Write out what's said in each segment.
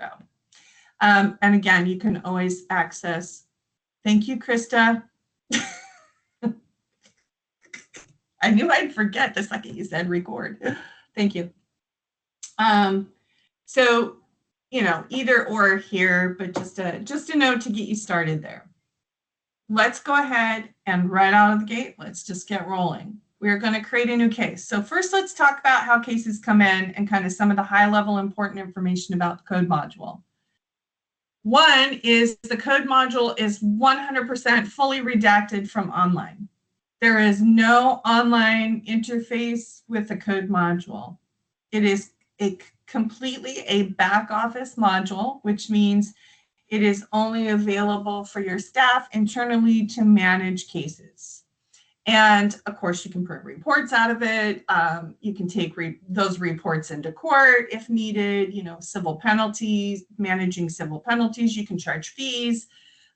So, and again, you can always access. Thank you, Krista. I knew I'd forget the second you said record. Thank you. So, you know, either or here, but just a note to get you started there. Let's go ahead and right out of the gate, let's just get rolling. We're going to create a new case. So first, let's talk about how cases come in and kind of some of the high-level important information about the code module. One is the code module is 100% fully redacted from online. There is no online interface with the code module. It is completely a back office module, which means it is only available for your staff internally to manage cases. And of course, you can print reports out of it. You can take those reports into court if needed, you know, civil penalties, managing civil penalties, you can charge fees.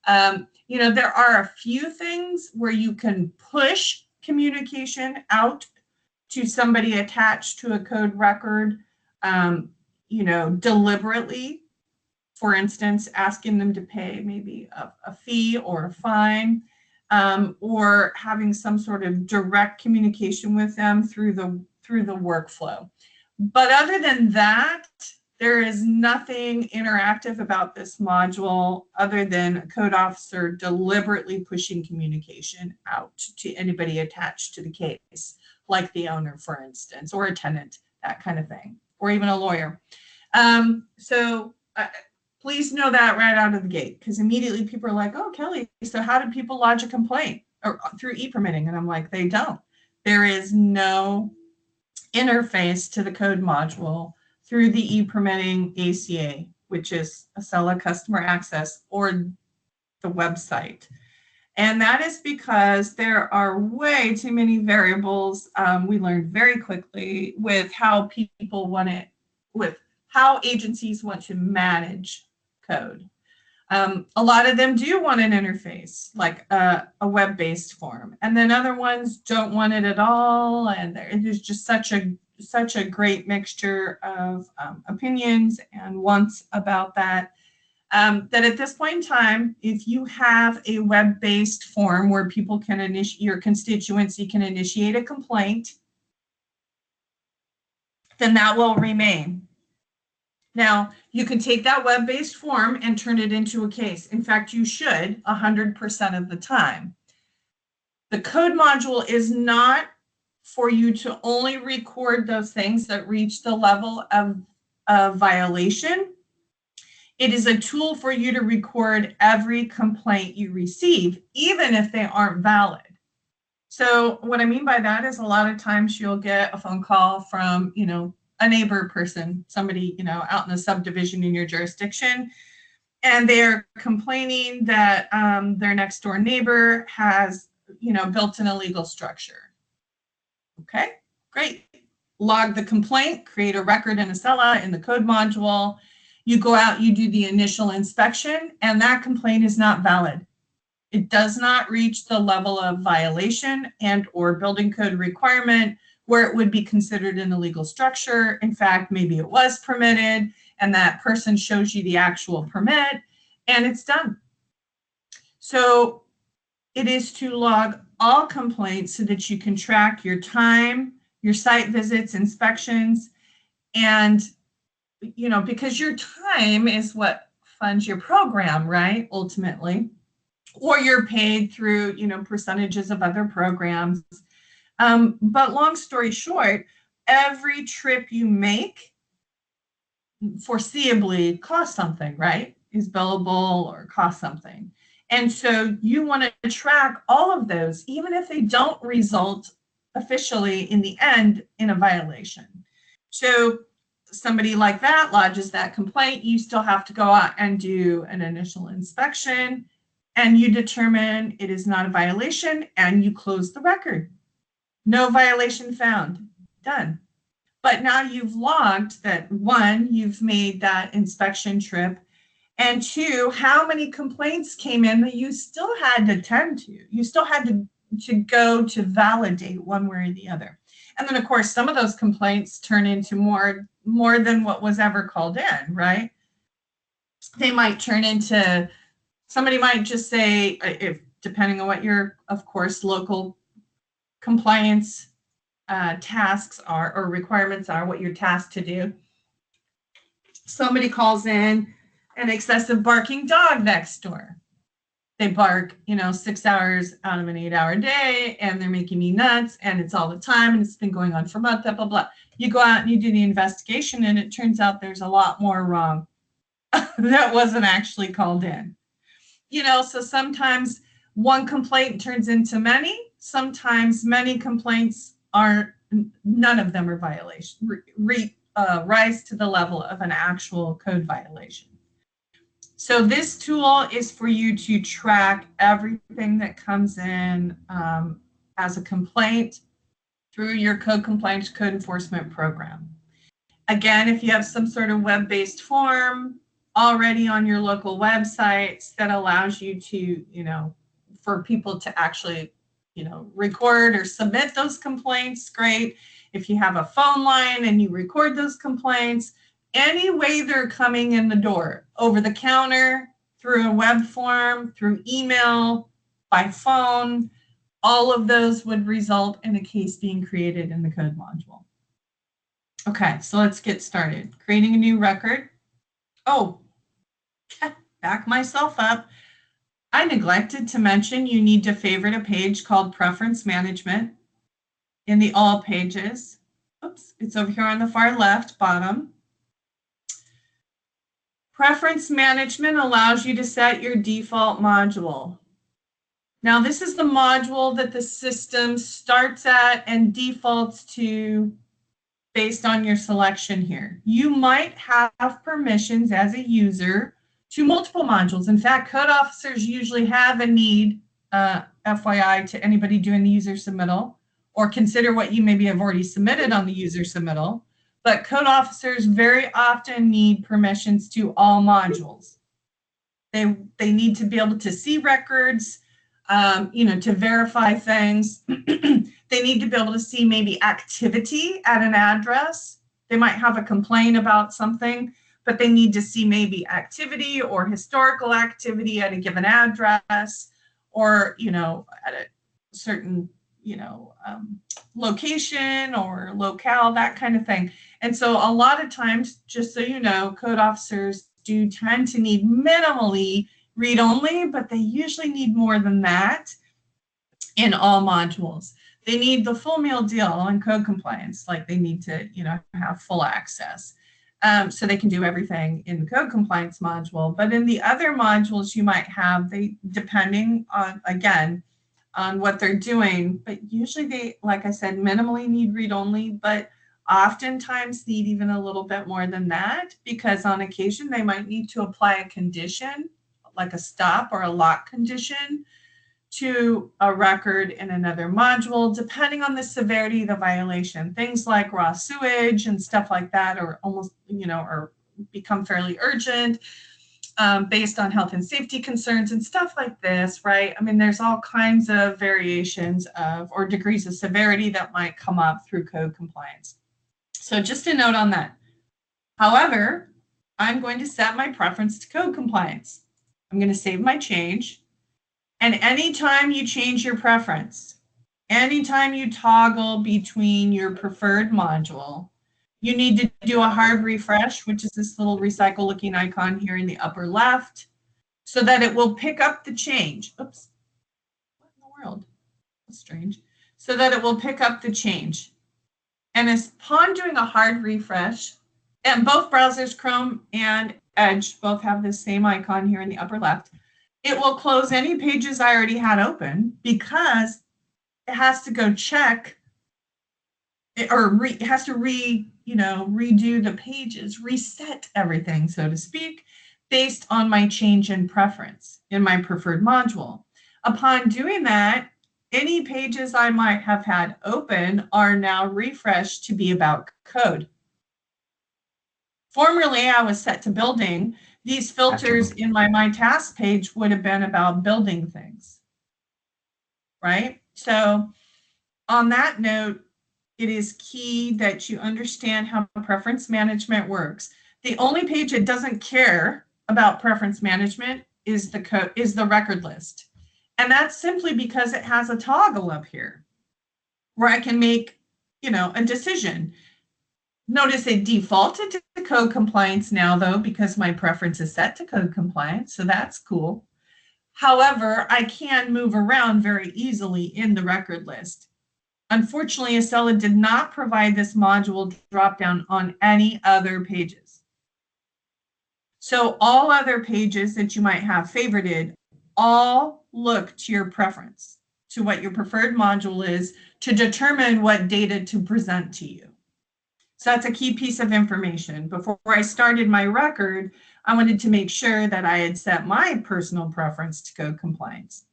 You know, there are a few things where you can push communication out to somebody attached to a code record, you know, deliberately. For instance, asking them to pay maybe a fee or a fine. Or having some sort of direct communication with them through the workflow. But other than that, there is nothing interactive about this module other than a code officer deliberately pushing communication out to anybody attached to the case, like the owner, for instance, or a tenant, that kind of thing, or even a lawyer. Please know that right out of the gate, because immediately people are like, oh, Kelly, so how do people lodge a complaint or through e-permitting? And I'm like, they don't. There is no interface to the code module through the e-permitting ACA, which is Acela Customer Access, or the website. And that is because there are way too many variables. We learned very quickly with how people want it, with how agencies want to manage code. A lot of them do want an interface, like a web-based form, and then other ones don't want it at all. And it is just such a great mixture of opinions and wants about that. That at this point in time, if you have a web-based form where people can your constituency can initiate a complaint, then that will remain. Now, you can take that web-based form and turn it into a case. In fact, you should 100% of the time. The code module is not for you to only record those things that reach the level of violation. It is a tool for you to record every complaint you receive, even if they aren't valid. So what I mean by that is a lot of times you'll get a phone call from, you know, a neighbor person, somebody, you know, out in the subdivision in your jurisdiction, and they're complaining that their next door neighbor has, you know, built an illegal structure. Okay, great. Log the complaint, create a record in Acela in the code module. You go out, you do the initial inspection, and that complaint is not valid. It does not reach the level of violation and or building code requirement where it would be considered an illegal structure. In fact, maybe it was permitted and that person shows you the actual permit and it's done. So it is to log all complaints so that you can track your time, your site visits, inspections, and, you know, because your time is what funds your program, right? Ultimately, or you're paid through, you know, percentages of other programs. But long story short, every trip you make foreseeably costs something, right? Is billable or costs something. And so you want to track all of those, even if they don't result officially in the end in a violation. So somebody like that lodges that complaint, you still have to go out and do an initial inspection, and you determine it is not a violation, and you close the record. No violation found, done. But now you've logged that, one, you've made that inspection trip, and two, how many complaints came in that you still had to tend to. You still had to go to validate one way or the other. And then, of course, some of those complaints turn into more than what was ever called in, right? they might turn into, somebody might just say, if depending on what your, of course, local compliance tasks are or requirements are, what you're tasked to do. Somebody calls in an excessive barking dog next door. They bark, 6 hours out of an 8-hour day, and they're making me nuts, and it's all the time, and it's been going on for months, blah, blah, blah. You go out and you do the investigation, and it turns out there's a lot more wrong that wasn't actually called in. So sometimes one complaint turns into many. Sometimes many complaints are, none of them are violations, rise to the level of an actual code violation. So this tool is for you to track everything that comes in as a complaint through your code compliance, code enforcement program. Again, if you have some sort of web-based form already on your local websites that allows you to, for people to actually, record or submit those complaints, great. If you have a phone line and you record those complaints, any way they're coming in the door, over the counter, through a web form, through email, by phone, all of those would result in a case being created in the code module. Okay, so let's get started. Creating a new record. Oh, back myself up. I neglected to mention you need to favorite a page called Preference Management in the All pages. Oops, it's over here on the far left bottom. Preference Management allows you to set your default module. Now, this is the module that the system starts at and defaults to based on your selection here. You might have permissions as a user to multiple modules. In fact, code officers usually have a need, FYI, to anybody doing the user submittal, or consider what you maybe have already submitted on the user submittal. But code officers very often need permissions to all modules. They need to be able to see records, to verify things. They need to be able to see maybe activity at an address. They might have a complaint about something, but they need to see maybe activity or historical activity at a given address, or, at a certain, location or locale, that kind of thing. And so a lot of times, just so you know, code officers do tend to need minimally read-only, but they usually need more than that in all modules. They need the full meal deal in code compliance, like they need to, have full access. So they can do everything in the code compliance module. But in the other modules you might have, depending on, again, on what they're doing, but usually they, like I said, minimally need read-only, but oftentimes need even a little bit more than that, because on occasion they might need to apply a condition, like a stop or a lock condition, to a record in another module, depending on the severity of the violation. Things like raw sewage and stuff like that are almost, or become fairly urgent based on health and safety concerns and stuff like this, right? I mean, there's all kinds of variations of or degrees of severity that might come up through code compliance. So just a note on that. However, I'm going to set my preference to code compliance. I'm going to save my change. And anytime you change your preference, anytime you toggle between your preferred module, you need to do a hard refresh, which is this little recycle looking icon here in the upper left, so that it will pick up the change. Oops, what in the world? That's strange. So that it will pick up the change. And upon doing a hard refresh, and both browsers, Chrome and Edge, both have this same icon here in the upper left, it will close any pages I already had open, because it has to go check, or it has to redo the pages, reset everything, so to speak, based on my change in preference in my preferred module. Upon doing that, any pages I might have had open are now refreshed to be about code. Formerly, I was set to building. These filters in my task page would have been about building things, right? So on that note, it is key that you understand how preference management works. The only page it doesn't care about preference management is the record list. And that's simply because it has a toggle up here where I can make, a decision. Notice it defaulted to code compliance now, though, because my preference is set to code compliance. So that's cool. However, I can move around very easily in the record list. Unfortunately, Acela did not provide this module dropdown on any other pages. So all other pages that you might have favorited all look to your preference, to what your preferred module is, to determine what data to present to you. So that's a key piece of information. Before I started my record, I wanted to make sure that I had set my personal preference to code compliance.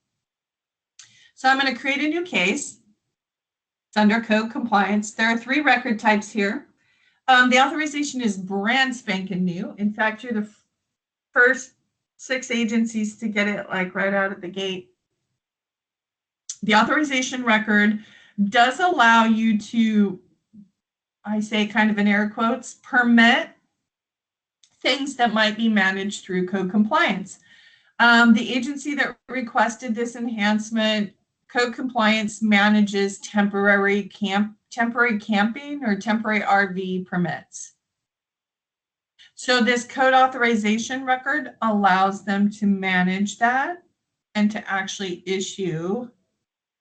So I'm going to create a new case. It's under code compliance. There are 3 record types here. The authorization is brand spanking new. In fact, you're the first 6 agencies to get it like right out of the gate. The authorization record does allow you to, I say kind of in air quotes, permit things that might be managed through code compliance. The agency that requested this enhancement, code compliance manages temporary camping or temporary RV permits. So this code authorization record allows them to manage that and to actually issue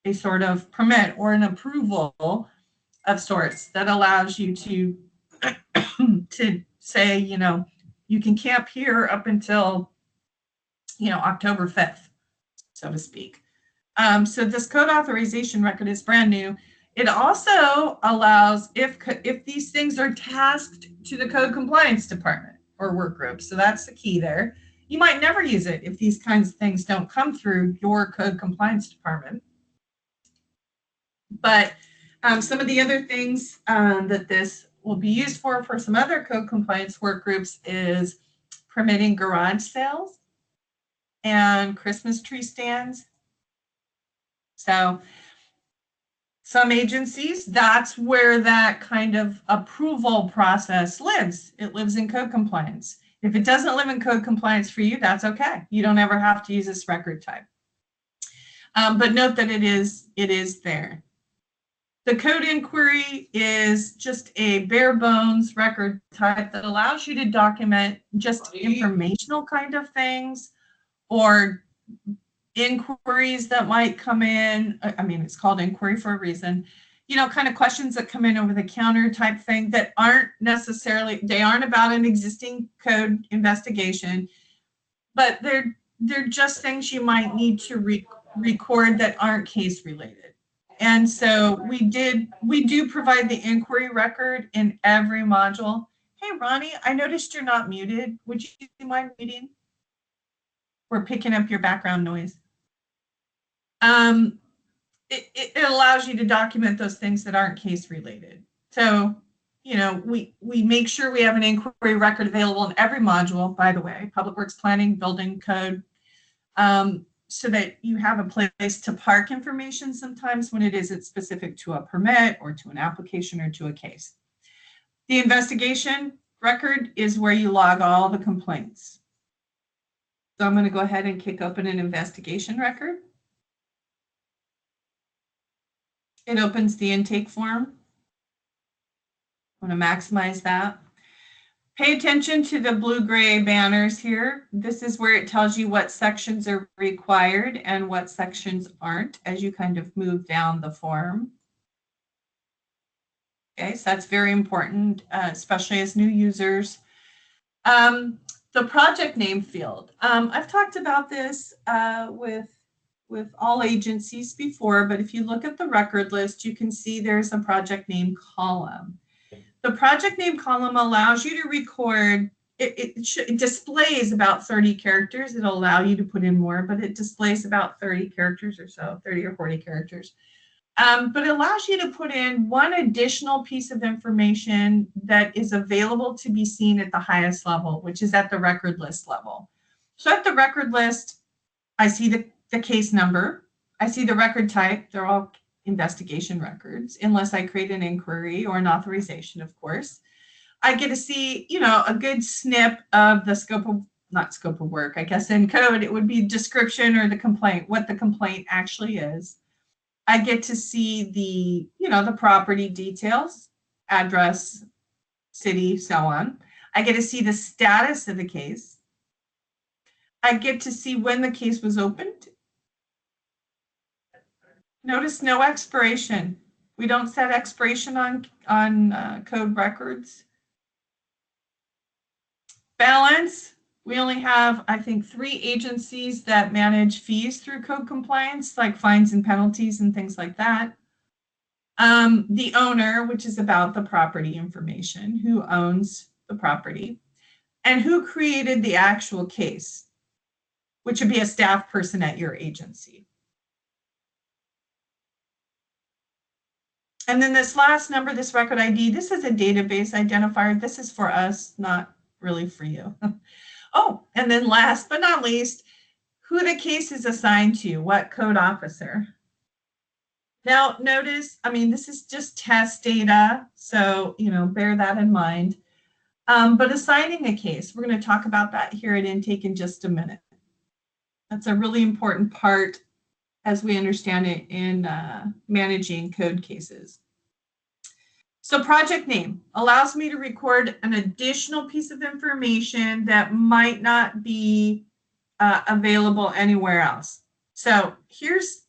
a sort of permit or an approval of sorts that allows you to to say, you can camp here up until, October 5th, so to speak. So this code authorization record is brand new. It also allows if these things are tasked to the code compliance department or work group. So that's the key there. You might never use it if these kinds of things don't come through your code compliance department. But some of the other things that this will be used for some other code compliance work groups is permitting garage sales and Christmas tree stands. So some agencies, that's where that kind of approval process lives. It lives in code compliance. If it doesn't live in code compliance for you, that's okay. You don't ever have to use this record type. But note that it is there. The code inquiry is just a bare bones record type that allows you to document just informational kind of things or inquiries that might come in. I mean, it's called inquiry for a reason. Kind of questions that come in over the counter type thing that aren't necessarily, they aren't about an existing code investigation, but they're just things you might need to record that aren't case related. And so we do provide the inquiry record in every module. Hey, Ronnie, I noticed you're not muted. Would you mind muting? We're picking up your background noise. It allows you to document those things that aren't case related. So, we make sure we have an inquiry record available in every module, by the way, public works planning, building code, so that you have a place to park information sometimes when it isn't specific to a permit or to an application or to a case. The investigation record is where you log all the complaints. So I'm going to go ahead and kick open an investigation record. It opens the intake form. I want to maximize that. Pay attention to the blue-gray banners here. This is where it tells you what sections are required and what sections aren't as you kind of move down the form. Okay, so that's very important, especially as new users. The project name field. I've talked about this with all agencies before, but if you look at the record list, you can see there's a project name column. The project name column allows you to record, it displays about 30 characters. It'll allow you to put in more, but it displays about 30 characters or so, 30 or 40 characters. But it allows you to put in one additional piece of information that is available to be seen at the highest level, which is at the record list level. So at the record list, I see the case number. I see the record type. They're all investigation records, unless I create an inquiry or an authorization, of course. I get to see, a good snip of the scope of not scope of work, I guess in code, it would be description or the complaint, what the complaint actually is. I get to see the, the property details, address, city, so on. I get to see the status of the case. I get to see when the case was opened. Notice no expiration. We don't set expiration on code records. Balance. We only have, I think, 3 agencies that manage fees through code compliance, like fines and penalties and things like that. The owner, which is about the property information, who owns the property, and who created the actual case, which would be a staff person at your agency. And then this last number, this record ID, this is a database identifier. This is for us, not really for you. Oh, and then last but not least, who the case is assigned to, what code officer. Now, notice, this is just test data, so, bear that in mind. But assigning a case, we're going to talk about that here at intake in just a minute. That's a really important part as we understand it in managing code cases. So project name allows me to record an additional piece of information that might not be available anywhere else. So here's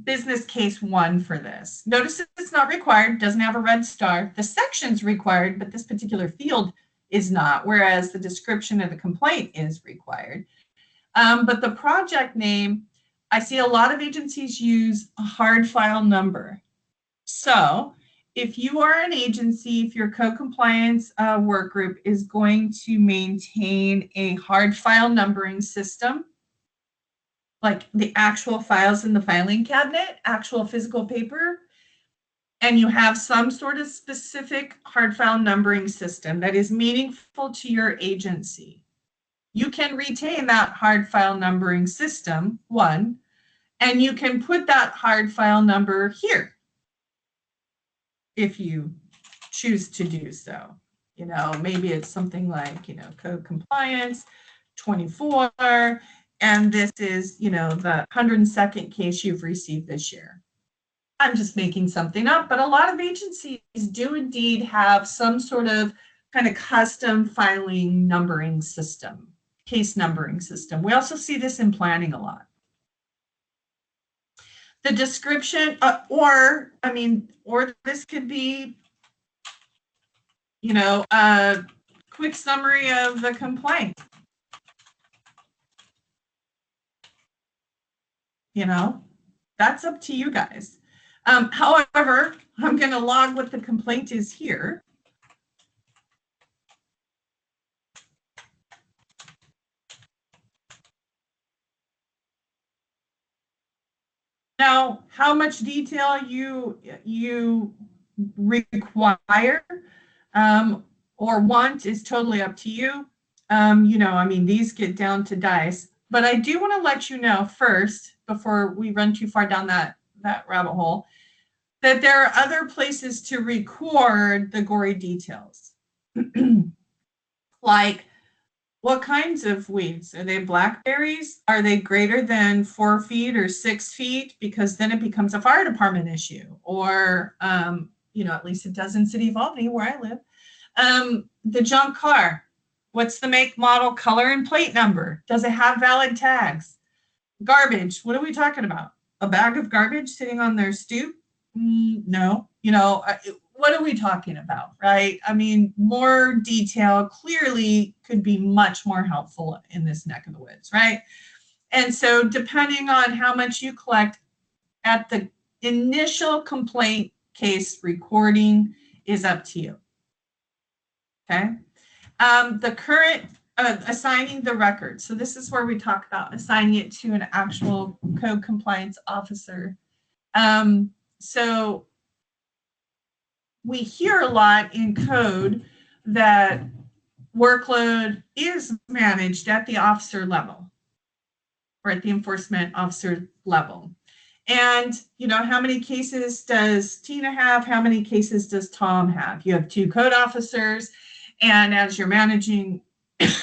business case 1 for this. Notice it's not required, doesn't have a red star. The section's required, but this particular field is not, whereas the description of the complaint is required. But the project name, I see a lot of agencies use a hard file number. So if you are an agency, if your code compliance work group is going to maintain a hard file numbering system, like the actual files in the filing cabinet, actual physical paper, and you have some sort of specific hard file numbering system that is meaningful to your agency, you can retain that hard file numbering system, 1, and you can put that hard file number here if you choose to do so. Maybe it's something like, code compliance 24, and this is, the 102nd case you've received this year. I'm just making something up, but a lot of agencies do indeed have some sort of kind of custom filing numbering system, case numbering system. We also see this in planning a lot. The description, or this could be, a quick summary of the complaint. That's up to you guys. However, I'm going to log what the complaint is here. Now, how much detail you require or want is totally up to you. These get down to dice. But I do want to let you know first, before we run too far down that rabbit hole, that there are other places to record the gory details. Like, what kinds of weeds? Are they blackberries? Are they greater than 4 feet or 6 feet? Because then it becomes a fire department issue. Or, at least it does in City of Albany, where I live. The junk car. What's the make, model, color, and plate number? Does it have valid tags? Garbage. What are we talking about? A bag of garbage sitting on their stoop? No. What are we talking about, right? More detail clearly could be much more helpful in this neck of the woods, right? And so depending on how much you collect at the initial complaint case recording is up to you, okay? The current assigning the record. So this is where we talk about assigning it to an actual code compliance officer. So we hear a lot in code that workload is managed at the officer level or at the enforcement officer level. And, how many cases does Tina have? How many cases does Tom have? You have 2 code officers. And as you're managing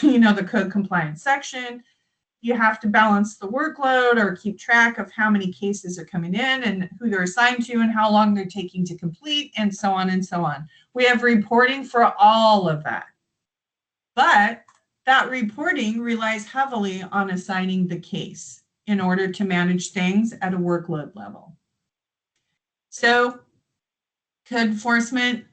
the code compliance section. You have to balance the workload or keep track of how many cases are coming in and who they're assigned to and how long they're taking to complete, and so on and so on. We have reporting for all of that. But that reporting relies heavily on assigning the case in order to manage things at a workload level. So code enforcement,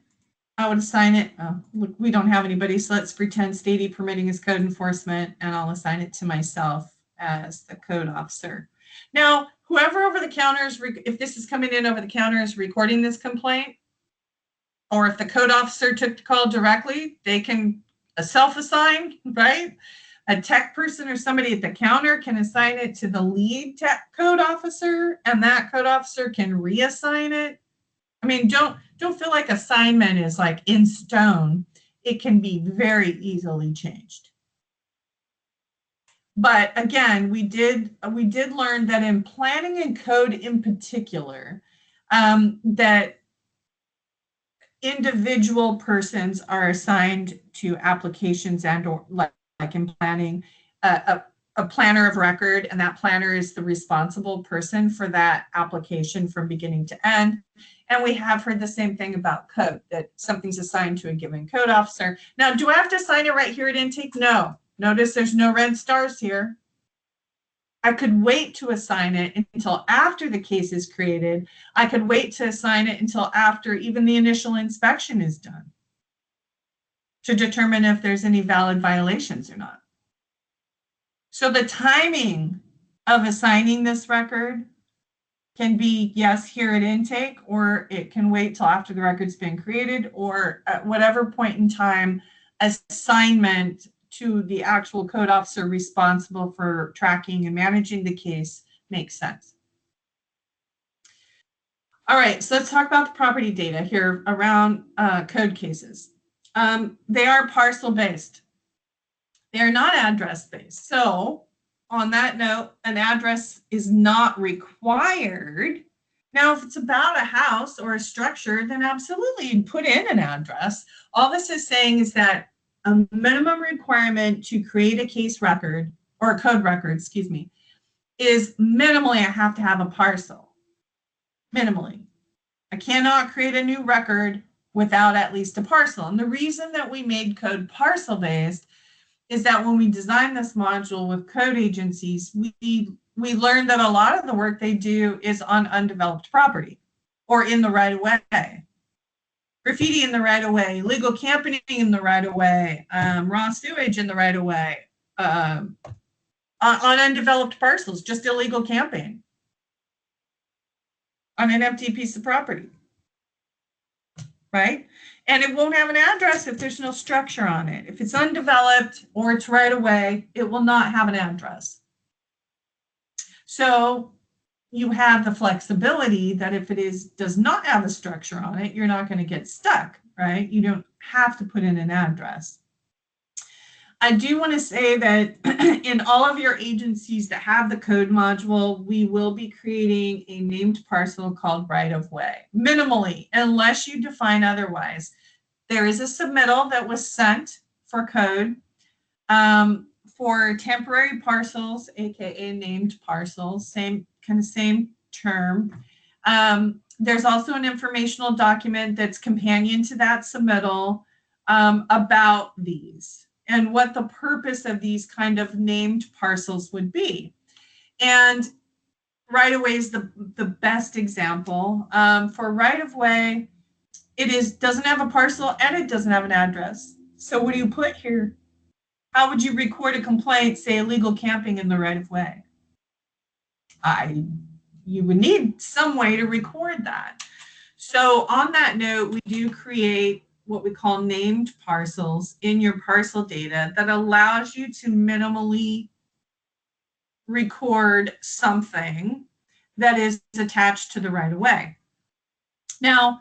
I would assign it. Look, we don't have anybody, so let's pretend Stady permitting is code enforcement, and I'll assign it to myself as the code officer. Now, whoever over the counter is, if this is coming in over the counter, is recording this complaint, or if the code officer took the call directly, they can self-assign, right? A tech person or somebody at the counter can assign it to the lead tech code officer, and that code officer can reassign it. I mean, don't feel like assignment is like in stone. It can be very easily changed. But again, we did learn that in planning and code in particular, that individual persons are assigned to applications and or like in planning, a planner of record, and that planner is the responsible person for that application from beginning to end. And we have heard the same thing about code, that something's assigned to a given code officer. Now, do I have to assign it right here at intake? No. Notice there's no red stars here. I could wait to assign it until after the case is created. I could wait to assign it until after even the initial inspection is done to determine if there's any valid violations or not. So the timing of assigning this record can be, yes, here at intake, or it can wait till after the record's been created, or at whatever point in time assignment to the actual code officer responsible for tracking and managing the case makes sense. All right, so let's talk about the property data here around code cases. They are parcel based. They are not address based. So on that note, an address is not required. Now, if it's about a house or a structure, then absolutely you'd put in an address. All this is saying is that a minimum requirement to create a case record, or a code record, excuse me, is minimally I have to have a parcel. Minimally. I cannot create a new record without at least a parcel. And the reason that we made code parcel based is that when we designed this module with code agencies, we learned that a lot of the work they do is on undeveloped property or in the right of way. Graffiti in the right of way, illegal camping in the right of way, raw sewage in the right of way, on undeveloped parcels, just illegal camping on an empty piece of property, right? And it won't have an address if there's no structure on it. If it's undeveloped or it's right away, it will not have an address. So you have the flexibility that if it does not have a structure on it, you're not going to get stuck, right? You don't have to put in an address. I do want to say that in all of your agencies that have the code module, we will be creating a named parcel called right of way, minimally, unless you define otherwise. There is a submittal that was sent for code for temporary parcels, aka named parcels, same term. There's also an informational document that's companion to that submittal about these and what the purpose of these kind of named parcels would be. And right-of-way is the best example. For right-of-way, it doesn't have a parcel and it doesn't have an address. So what do you put here? How would you record a complaint, say illegal camping in the right-of-way? You would need some way to record that. So on that note, we do create what we call named parcels in your parcel data that allows you to minimally record something that is attached to the right-of-way. Now,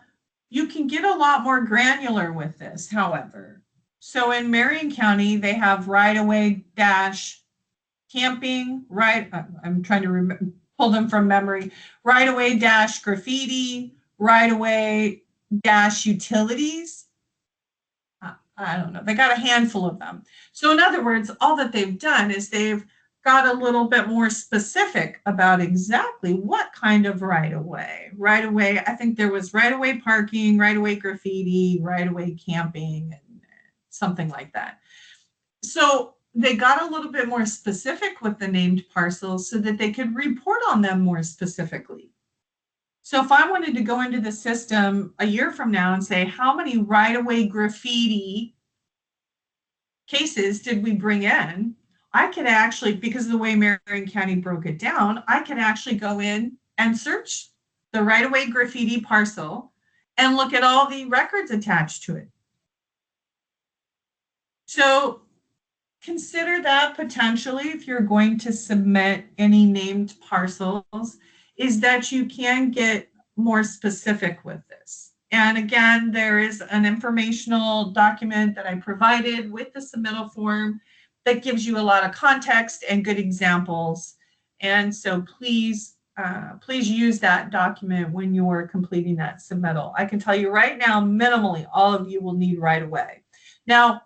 you can get a lot more granular with this, however. So in Marion County, they have right-of-way dash camping, right? I'm trying to pull them from memory. Right-of-way dash graffiti, right-of-way dash utilities. I don't know, they got a handful of them. So in other words, all that they've done is they've got a little bit more specific about exactly what kind of right-of-way. Right-of-way, I think there was right-of-way parking, right-of-way graffiti, right-of-way camping, and something like that. So they got a little bit more specific with the named parcels so that they could report on them more specifically. So if I wanted to go into the system a year from now and say, how many right-of-way graffiti cases did we bring in? I could actually, because of the way Marion County broke it down, I could actually go in and search the right-of-way graffiti parcel and look at all the records attached to it. So consider that potentially if you're going to submit any named parcels, is that you can get more specific with this. And again, there is an informational document that I provided with the submittal form that gives you a lot of context and good examples. And so please use that document when you're completing that submittal. I can tell you right now, minimally, all of you will need right away. Now,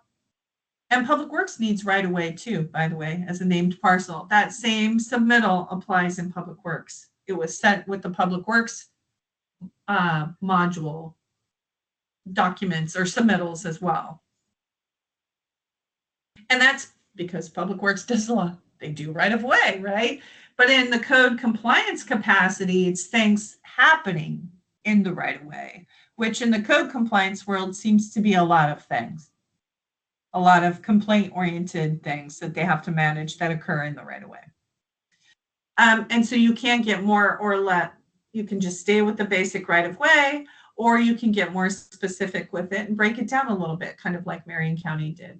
and Public Works needs right away too, by the way, as a named parcel. That same submittal applies in Public Works. It was sent with the Public Works module documents or submittals as well. And that's because Public Works does a lot. They do right of way, right? But in the code compliance capacity, it's things happening in the right of way, which in the code compliance world seems to be a lot of things. A lot of complaint-oriented things that they have to manage that occur in the right-of-way. And so you can't get more or less. You can just stay with the basic right-of-way, or you can get more specific with it and break it down a little bit, kind of like Marion County did.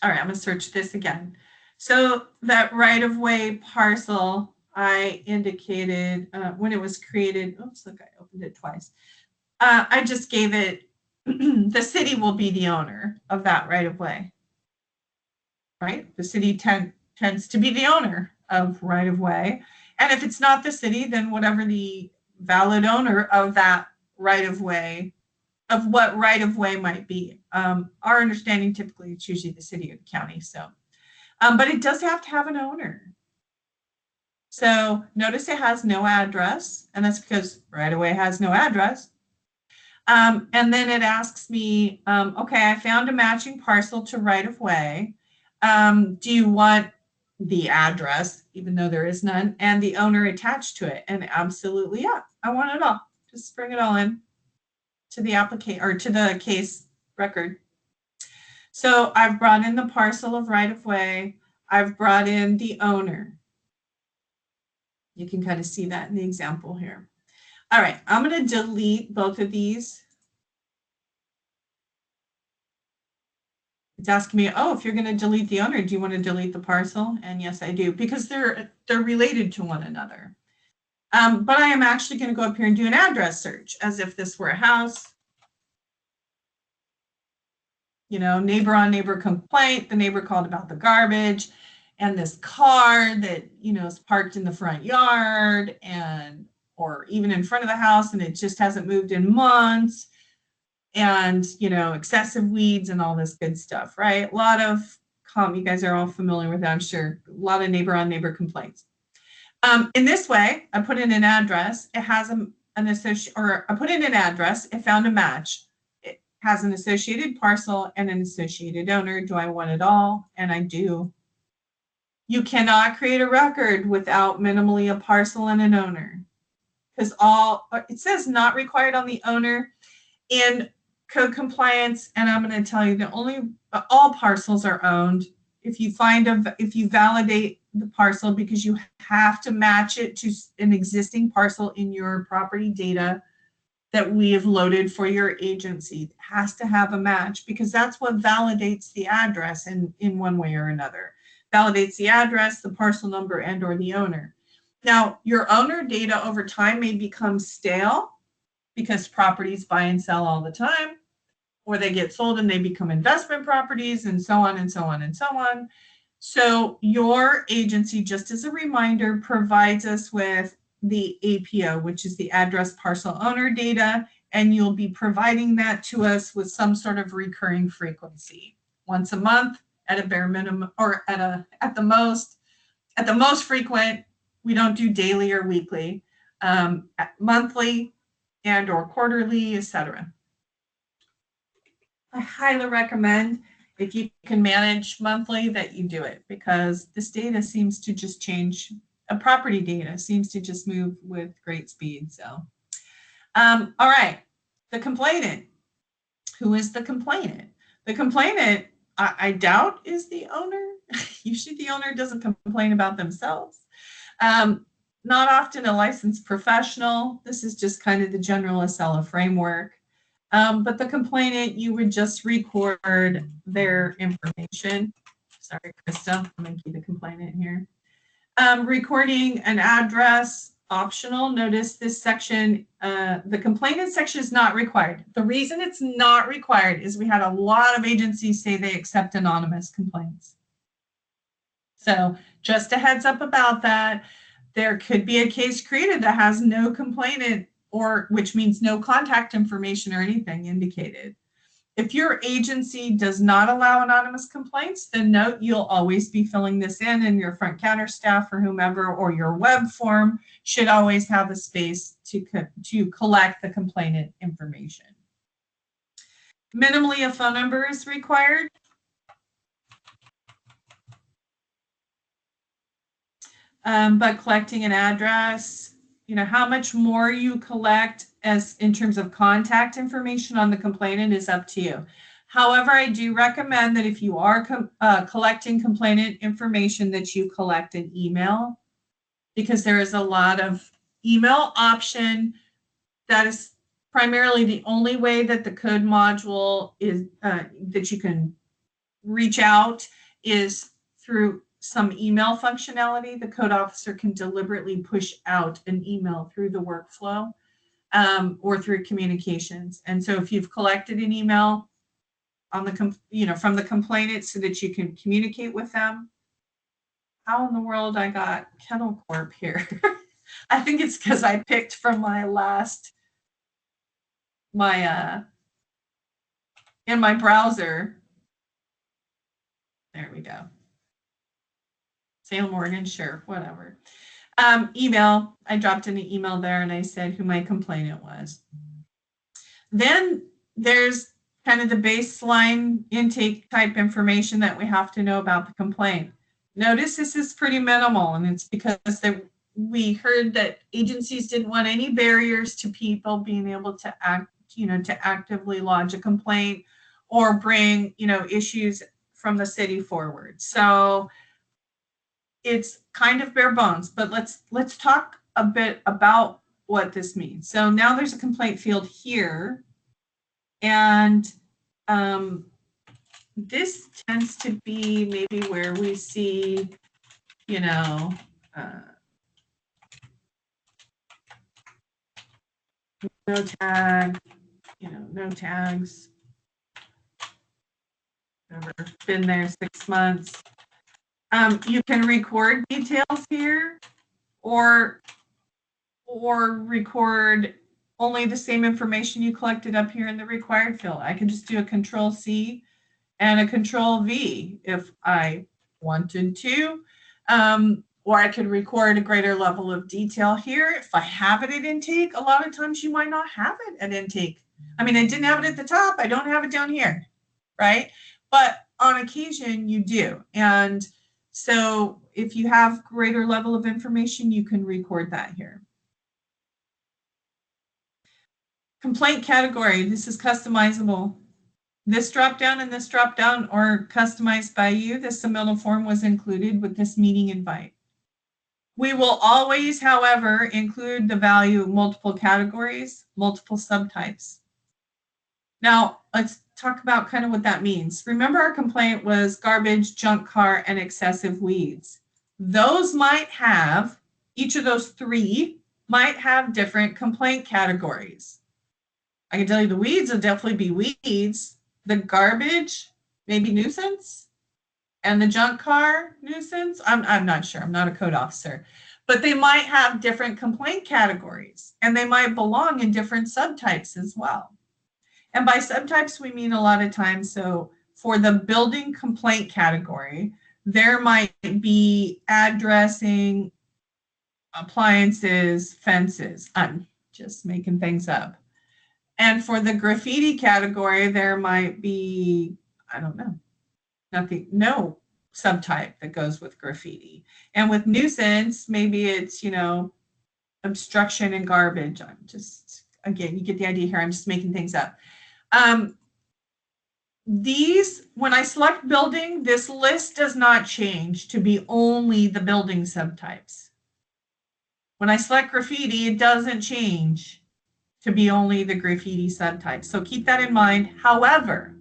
All right, I'm going to search this again. So that right-of-way parcel I indicated when it was created. Oops, look, I opened it twice. I just gave it the city will be the owner of that right of way, right? The city tends to be the owner of right of way. And if it's not the city, then whatever the valid owner of that right of way, of what right of way might be. Our understanding typically it's usually the city or the county. So, but it does have to have an owner. So notice it has no address, and that's because right of way has no address. And then it asks me, okay, I found a matching parcel to right of way. Do you want the address, even though there is none, and the owner attached to it? And absolutely, yeah, I want it all. Just bring it all in to the application or to the case record. So I've brought in the parcel of right of way. I've brought in the owner. You can kind of see that in the example here. All right, I'm going to delete both of these. It's asking me, oh, if you're going to delete the owner, do you want to delete the parcel? And yes, I do, because they're related to one another. But I am actually going to go up here and do an address search as if this were a house. You know, neighbor on neighbor complaint. The neighbor called about the garbage and this car that, you know, is parked in the front yard and or even in front of the house, and it just hasn't moved in months, and, you know, excessive weeds and all this good stuff, right? A lot of, you guys are all familiar with that, I'm sure, a lot of neighbor on neighbor complaints. In this way, I put in an address, it has an associate, or I put in an address, it found a match. It has an associated parcel and an associated owner. Do I want it all? And I do. You cannot create a record without minimally a parcel and an owner, because it says not required on the owner in code compliance. And I'm going to tell you all parcels are owned. If you validate the parcel, because you have to match it to an existing parcel in your property data that we have loaded for your agency, it has to have a match, because that's what validates the address in one way or another. Validates the address, the parcel number, and or the owner. Now, your owner data over time may become stale because properties buy and sell all the time, or they get sold and they become investment properties, and so on and so on and so on. So your agency, just as a reminder, provides us with the APO, which is the address parcel owner data, and you'll be providing that to us with some sort of recurring frequency, once a month at a bare minimum, or at the most frequent. We don't do daily or weekly, monthly and or quarterly, etc. I highly recommend, if you can manage monthly, that you do it, because this data seems to just change. Property data seems to just move with great speed. So, all right, the complainant. Who is the complainant? The complainant, I doubt, is the owner. Usually the owner doesn't complain about themselves. Not often a licensed professional. This is just kind of the general Acela framework. But the complainant, you would just record their information. Sorry, Krista, I'm going to keep the complainant here. Recording an address, optional. Notice this section, the complainant section is not required. The reason it's not required is we had a lot of agencies say they accept anonymous complaints. So just a heads up about that. There could be a case created that has no complainant, or which means no contact information or anything indicated. If your agency does not allow anonymous complaints, then note you'll always be filling this in, and your front counter staff or whomever, or your web form should always have a space to collect the complainant information. Minimally, a phone number is required. But collecting an address, how much more you collect as in terms of contact information on the complainant is up to you. However, I do recommend that if you are collecting complainant information, that you collect an email, because there is a lot of email option. That is primarily the only way that the code module is that you can reach out, is through some email functionality. The code officer can deliberately push out an email through the workflow or through communications. And so if you've collected an email on the from the complainant so that you can communicate with them. How in the world I got Kennel Corp here? I think it's because I picked from in my browser. There we go. Salem, Oregon, sure, whatever. Email, I dropped in an email there and I said who my complainant was. Then there's kind of the baseline intake type information that we have to know about the complaint. Notice this is pretty minimal, and it's because we heard that agencies didn't want any barriers to people being able to actively lodge a complaint or bring, issues from the city forward. So it's kind of bare bones, but let's talk a bit about what this means. So now there's a complaint field here, and this tends to be maybe where we see, no tag, no tags. Never been there 6 months. You can record details here, or record only the same information you collected up here in the required field. I can just do a Control-C and a Control-V if I wanted to, or I could record a greater level of detail here. If I have it at intake, a lot of times you might not have it at intake. I mean, I didn't have it at the top. I don't have it down here, right? But on occasion you do. And so if you have greater level of information, you can record that here. Complaint category, this is customizable. This drop-down and this drop-down are customized by you. This submittal form was included with this meeting invite. We will always, however, include the value of multiple categories, multiple subtypes. Now, let's talk about kind of what that means. Remember, our complaint was garbage, junk car, and excessive weeds. Those might have, each of those three might have different complaint categories. I can tell you the weeds will definitely be weeds. The garbage, maybe nuisance, and the junk car, nuisance. I'm not sure. I'm not a code officer. but they might have different complaint categories, and they might belong in different subtypes as well. And by subtypes, we mean a lot of times, so for the building complaint category, there might be addressing, appliances, fences. I'm just making things up. And for the graffiti category, there might be, I don't know, no subtype that goes with graffiti. And with nuisance, maybe it's, obstruction and garbage. I'm just, again, you get the idea here. I'm just making things up. When I select building, this list does not change to be only the building subtypes. When I select graffiti, it doesn't change to be only the graffiti subtype. So keep that in mind. However,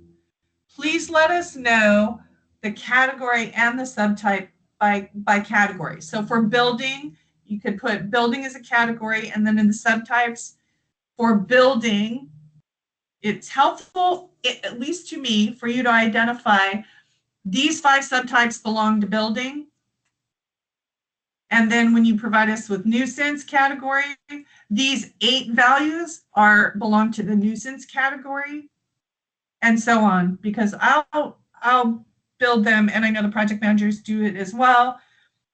please let us know the category and the subtype by category. So for building, you could put building as a category, and then in the subtypes for building, it's helpful, at least to me, for you to identify these 5 subtypes belong to building. And then when you provide us with nuisance category, these 8 values belong to the nuisance category, and so on, because I'll build them, and I know the project managers do it as well.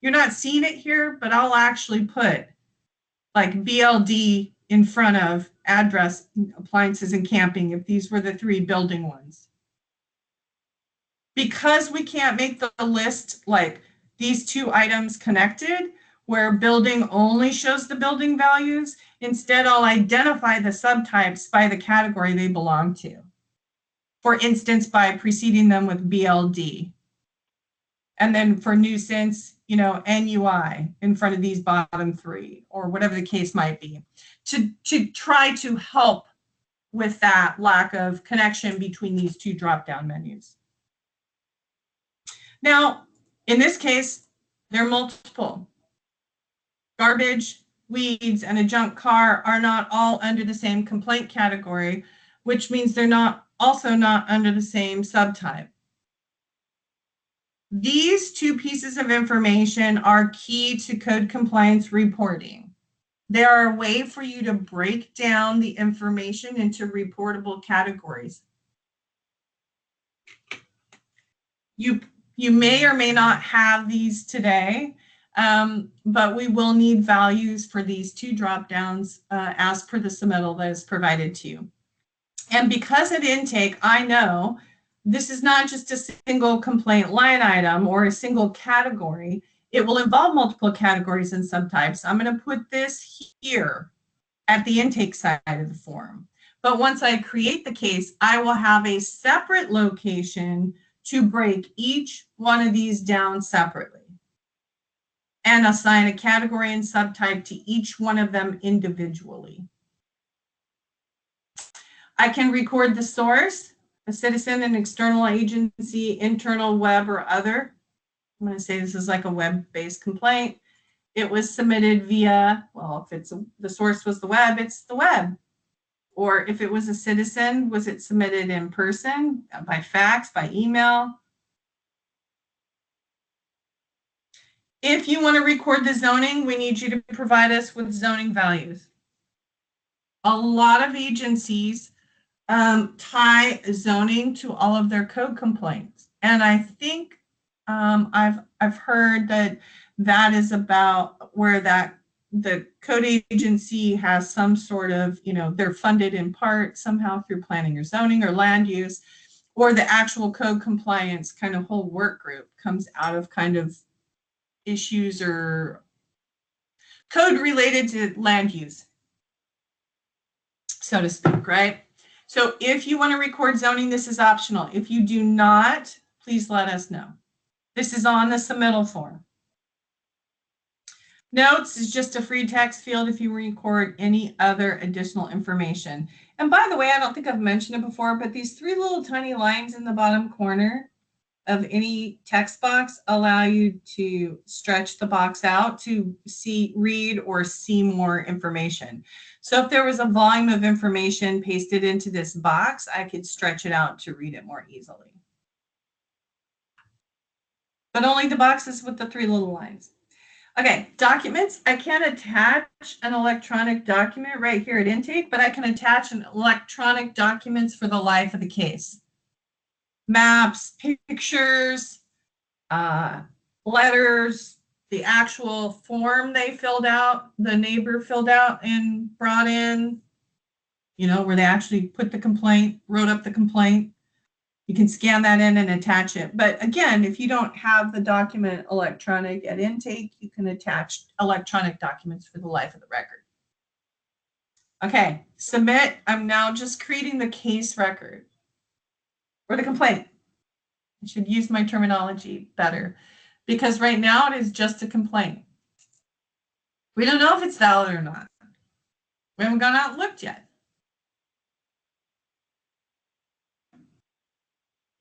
You're not seeing it here, but I'll actually put like BLD in front of address, appliances, and camping if these were the 3 building ones. Because we can't make the list like these 2 items connected, where building only shows the building values, instead I'll identify the subtypes by the category they belong to. For instance, by preceding them with BLD. And then for nuisance, NUI in front of these bottom 3, or whatever the case might be, to try to help with that lack of connection between these 2 drop-down menus. Now, in this case, they're multiple. Garbage, weeds, and a junk car are not all under the same complaint category, which means they're also not under the same subtype. These 2 pieces of information are key to code compliance reporting. They are a way for you to break down the information into reportable categories. You may or may not have these today, but we will need values for these 2 drop-downs as per the submittal that is provided to you. And because at intake, I know this is not just a single complaint line item or a single category. It will involve multiple categories and subtypes. I'm going to put this here at the intake side of the form. But once I create the case, I will have a separate location to break each one of these down separately and assign a category and subtype to each one of them individually. I can record the source, a citizen, an external agency, internal, web, or other. I'm going to say this is like a web-based complaint. It was submitted via, well, if the source was the web, it's the web. Or if it was a citizen, was it submitted in person, by fax, by email? If you want to record the zoning, we need you to provide us with zoning values. A lot of agencies tie zoning to all of their code complaints. And I think I've heard that is about where the code agency has some sort of, they're funded in part somehow through planning or zoning or land use, or the actual code compliance kind of whole work group comes out of kind of issues or code related to land use, so to speak, right? So if you want to record zoning, this is optional. If you do not, please let us know. This is on the submittal form. Notes is just a free text field if you record any other additional information. And by the way, I don't think I've mentioned it before, but these 3 little tiny lines in the bottom corner of any text box allow you to stretch the box out to read or see more information. So if there was a volume of information pasted into this box, I could stretch it out to read it more easily. But only the boxes with the 3 little lines. Okay, documents. I can't attach an electronic document right here at intake, but I can attach an electronic documents for the life of the case. Maps, pictures, letters, the actual form they filled out, the neighbor filled out and brought in, where they actually put the complaint, wrote up the complaint. You can scan that in and attach it. But again, if you don't have the document electronic at intake, you can attach electronic documents for the life of the record. Okay, submit. I'm now just creating the case record or the complaint. I should use my terminology better because right now it is just a complaint. We don't know if it's valid or not. We haven't gone out and looked yet.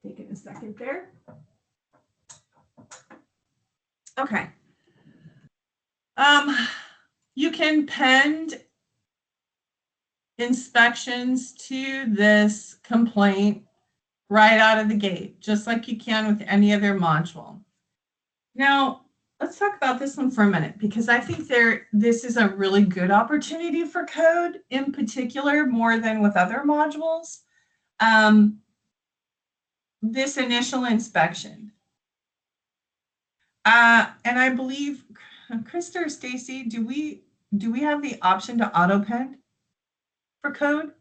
Taking a second there. Okay. You can append inspections to this complaint right out of the gate, just like you can with any other module. Now, let's talk about this one for a minute, because I think this is a really good opportunity for code in particular, more than with other modules. This initial inspection. And I believe, Krista or Stacy, do we have the option to auto-append for code?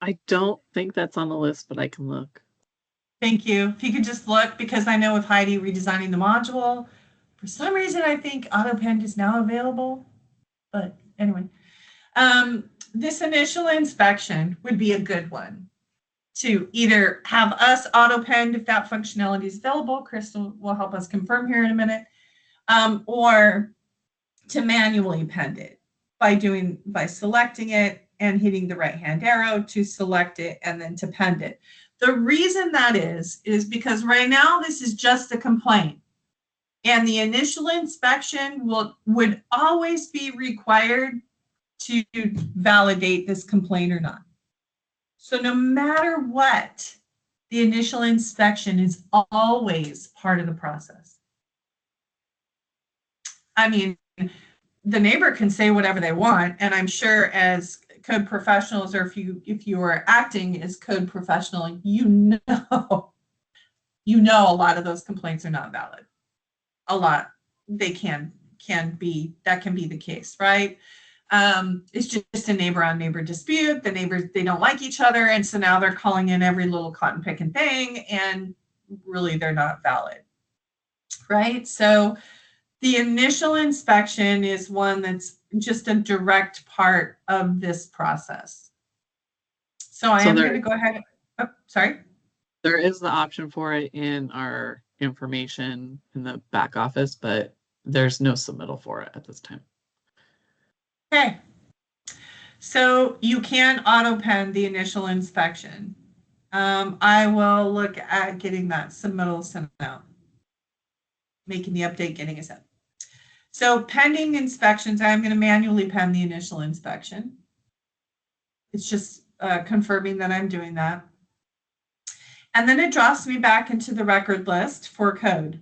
I don't think that's on the list, but I can look. Thank you. If you could just look, because I know with Heidi redesigning the module, for some reason I think auto-append is now available. But anyway, this initial inspection would be a good one to either have us auto-append if that functionality is available. Crystal will help us confirm here in a minute, or to manually append it by selecting it and hitting the right-hand arrow to select it and then to append it. The reason that is because right now this is just a complaint, and the initial inspection would always be required to validate this complaint or not. So no matter what, the initial inspection is always part of the process. I mean, the neighbor can say whatever they want, and I'm sure as code professionals, or if you are acting as code professional, you know a lot of those complaints are not valid. A lot, they can be, that can be the case, right? It's just a neighbor on neighbor dispute. The neighbors, they don't like each other, and so now they're calling in every little cotton picking thing, and really they're not valid, right? So the initial inspection is one that's just a direct part of this process. So I am going to go ahead. Oh, sorry. There is the option for it in our information in the back office, but there's no submittal for it at this time. Okay. So you can auto-append the initial inspection. I will look at getting that submittal sent out, making the update, getting it sent. So pending inspections, I'm going to manually append the initial inspection. It's just confirming that I'm doing that. And then it drops me back into the record list for code.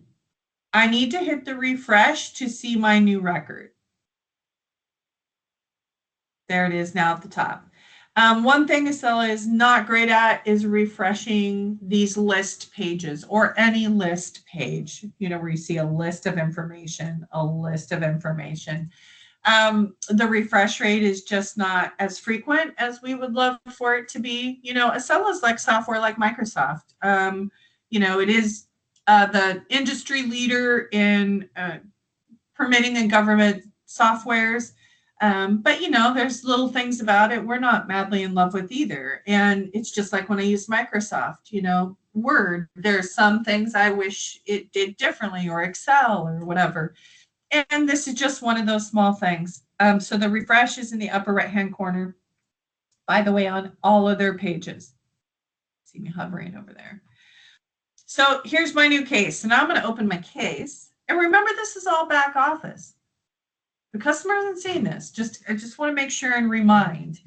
I need to hit the refresh to see my new record. There it is now at the top. One thing Acela is not great at is refreshing these list pages or any list page, where you see a list of information, The refresh rate is just not as frequent as we would love for it to be. Acela is like software like Microsoft. It is the industry leader in permitting and government softwares. But there's little things about it we're not madly in love with either. And it's just like when I use Microsoft, Word, there's some things I wish it did differently, or Excel or whatever. And this is just one of those small things. So the refresh is in the upper right-hand corner, by the way, on all of their pages. See me hovering over there. So here's my new case. So now I'm going to open my case. And remember, this is all back office. The customer isn't seeing this. I just want to make sure and remind.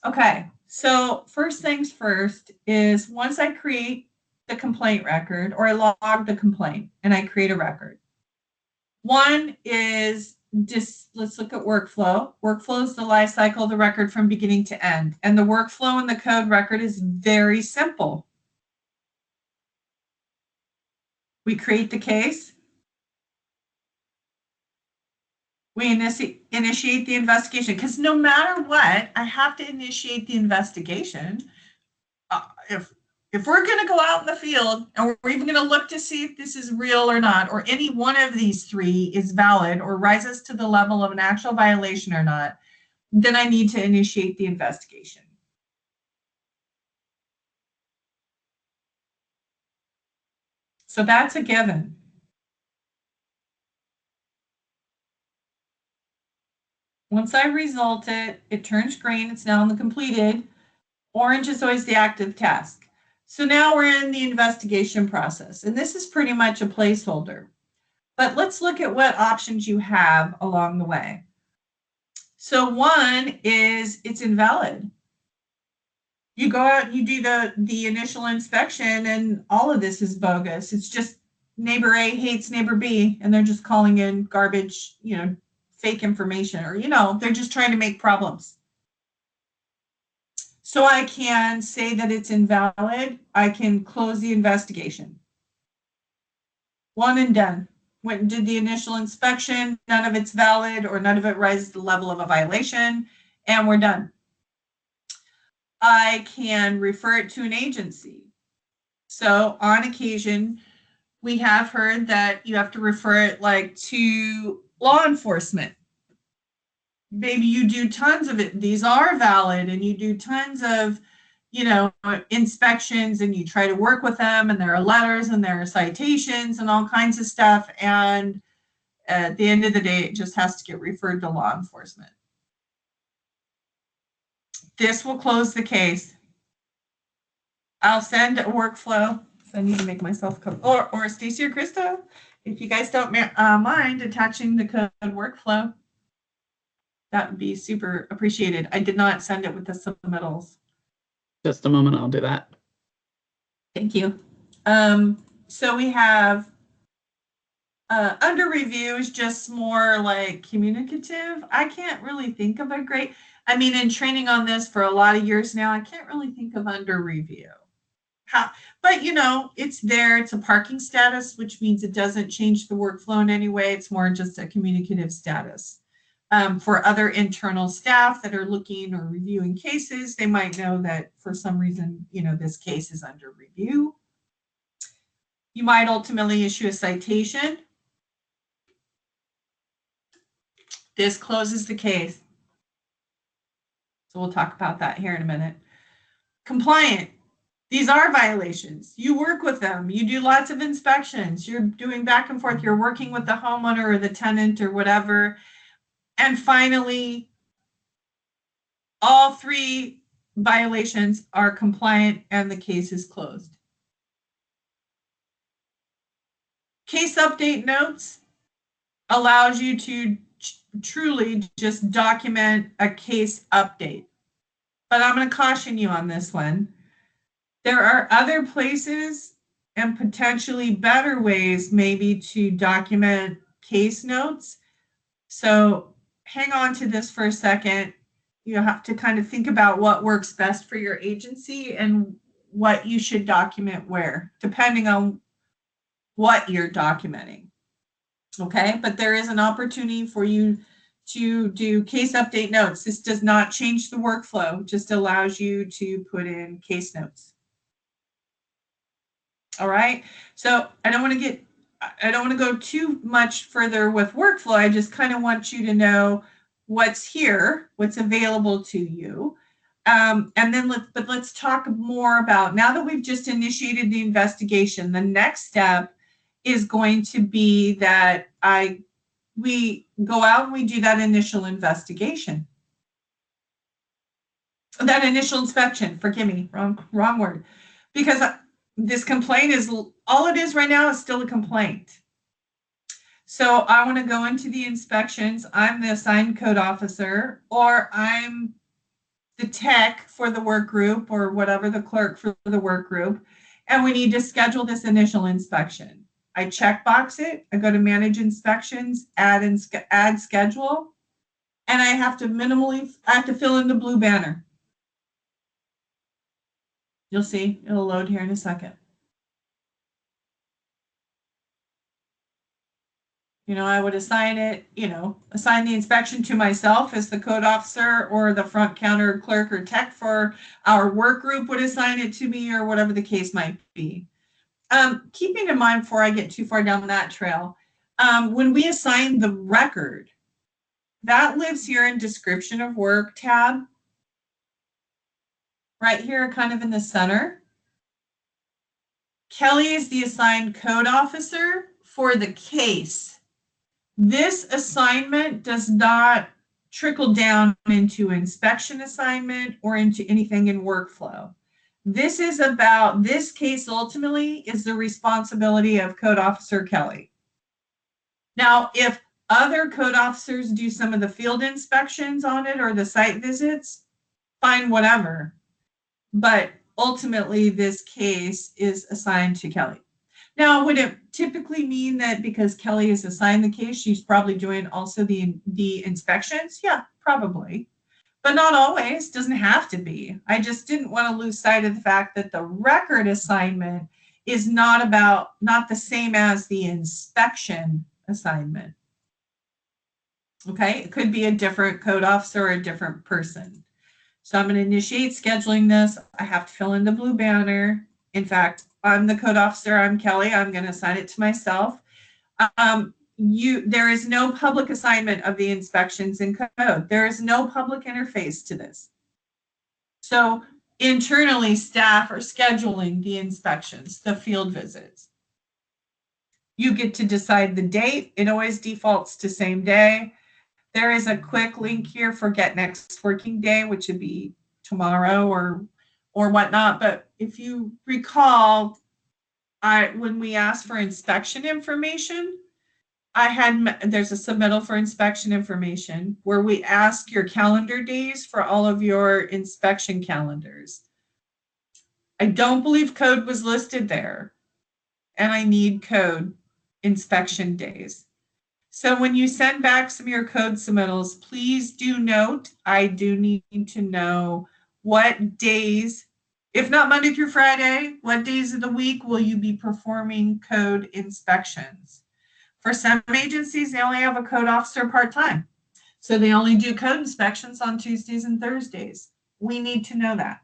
Okay, so first things first is once I create the complaint record, or I log the complaint and I create a record, One is just, let's look at workflow. Workflow is the life cycle of the record from beginning to end. And the workflow in the code record is very simple. We create the case. We initiate the investigation, because no matter what, I have to initiate the investigation. If we're going to go out in the field and we're even going to look to see if this is real or not, or any one of these three is valid or rises to the level of an actual violation or not, then I need to initiate the investigation. So that's a given. Once I result it, it turns green. It's now in the completed. Orange is always the active task. So now we're in the investigation process. And this is pretty much a placeholder. But let's look at what options you have along the way. So one is it's invalid. You go out and you do the initial inspection and all of this is bogus. It's just neighbor A hates neighbor B and they're just calling in garbage, fake information, or, they're just trying to make problems. So I can say that it's invalid. I can close the investigation. One and done. Went and did the initial inspection, none of it's valid or none of it rises to the level of a violation, and we're done. I can refer it to an agency. So on occasion, we have heard that you have to refer it to law enforcement. Maybe you do tons of it. These are valid and you do tons of, inspections and you try to work with them and there are letters and there are citations and all kinds of stuff. And at the end of the day, it just has to get referred to law enforcement. This will close the case. I'll send a workflow. So I need to make myself come, or Stacy or Krista, if you guys don't mind attaching the code workflow, that would be super appreciated. I did not send it with the submittals. Just a moment, I'll do that. Thank you. So we have under review is just more like communicative. I can't really think of a great, in training on this for a lot of years now, I can't really think of under review. But it's there. It's a parking status, which means it doesn't change the workflow in any way. It's more just a communicative status. For other internal staff that are looking or reviewing cases, they might know that for some reason, this case is under review. You might ultimately issue a citation. This closes the case. So we'll talk about that here in a minute. Compliant. These are violations. You work with them. You do lots of inspections. You're doing back and forth. You're working with the homeowner or the tenant or whatever. And finally, all three violations are compliant and the case is closed. Case update notes allows you to truly just document a case update. But I'm going to caution you on this one. There are other places and potentially better ways maybe to document case notes. So hang on to this for a second. You have to kind of think about what works best for your agency and what you should document where, depending on what you're documenting. Okay, but there is an opportunity for you to do case update notes. This does not change the workflow, just allows you to put in case notes. All right, so I don't want to go too much further with workflow. I just kind of want you to know what's here, what's available to you. And then let's talk more about, now that we've just initiated the investigation, the next step is going to be that we go out and we do that initial investigation. That initial inspection, forgive me, wrong word. Because this complaint is, all it is right now is still a complaint. So I want to go into the inspections. I'm the assigned code officer, or I'm the tech for the work group, or whatever, the clerk for the work group. And we need to schedule this initial inspection. I checkbox it. I go to manage inspections, add schedule, and I have to fill in the blue banner. You'll see, it'll load here in a second. I would assign the inspection to myself as the code officer, or the front counter clerk or tech for our work group would assign it to me, or whatever the case might be. Keeping in mind, before I get too far down that trail, when we assign the record, that lives here in description of work tab, right here, kind of in the center. Kelly is the assigned code officer for the case. This assignment does not trickle down into inspection assignment or into anything in workflow. This case ultimately is the responsibility of Code Officer Kelly. Now, if other code officers do some of the field inspections on it or the site visits, fine, whatever. But ultimately, this case is assigned to Kelly. Now, would it typically mean that because Kelly is assigned the case, she's probably doing also the inspections? Yeah, probably. But not always, doesn't have to be. I just didn't want to lose sight of the fact that the record assignment is not the same as the inspection assignment. Okay, it could be a different code officer or a different person. So I'm going to initiate scheduling this. I have to fill in the blue banner. In fact, I'm the code officer. I'm Kelly. I'm going to assign it to myself. There is no public assignment of the inspections in code. There is no public interface to this. So internally, staff are scheduling the inspections, the field visits. You get to decide the date. It always defaults to same day. There is a quick link here for get next working day, which would be tomorrow or whatnot. But if you recall, when we asked for inspection information, there's a submittal for inspection information where we ask your calendar days for all of your inspection calendars. I don't believe code was listed there, and I need code inspection days. So when you send back some of your code submittals, please do note, I do need to know what days, if not Monday through Friday, what days of the week will you be performing code inspections? For some agencies, they only have a code officer part-time. So they only do code inspections on Tuesdays and Thursdays. We need to know that.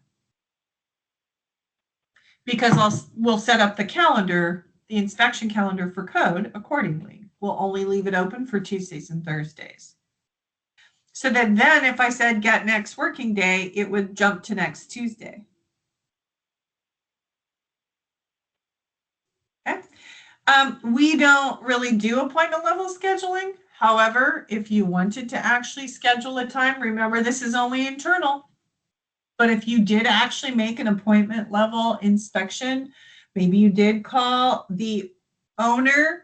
Because we'll set up the calendar, the inspection calendar for code accordingly. We'll only leave it open for Tuesdays and Thursdays. So that then if I said get next working day, it would jump to next Tuesday. Okay. We don't really do appointment level scheduling. However, if you wanted to actually schedule a time, remember this is only internal. But if you did actually make an appointment level inspection, maybe you did call the owner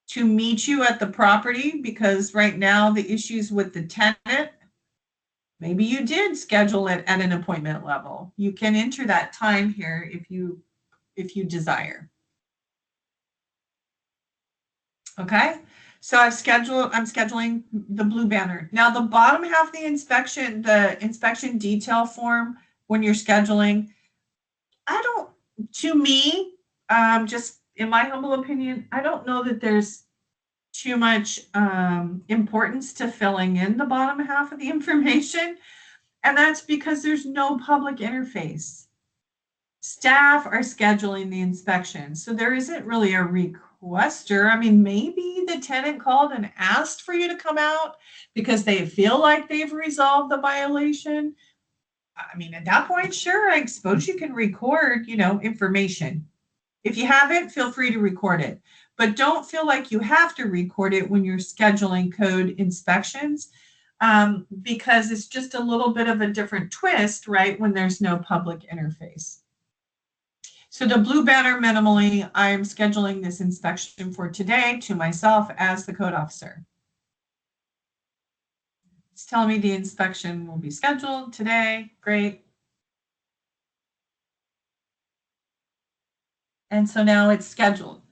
to meet you at the property because right now the issues with the tenant, maybe you did schedule it at an appointment level. You can enter that time here if you desire. Okay, so I'm scheduling the blue banner. Now the bottom half of the inspection detail form when you're scheduling, to me, just in my humble opinion, I don't know that there's too much importance to filling in the bottom half of the information. And that's because there's no public interface. Staff are scheduling the inspection. So there isn't really a requester. I mean, maybe the tenant called and asked for you to come out because they feel like they've resolved the violation. I mean, at that point, sure, I suppose you can record, information. If you haven't, feel free to record it. But don't feel like you have to record it when you're scheduling code inspections because it's just a little bit of a different twist, right, when there's no public interface. So the blue banner minimally, I'm scheduling this inspection for today to myself as the code officer. It's telling me the inspection will be scheduled today. Great. And so now it's scheduled.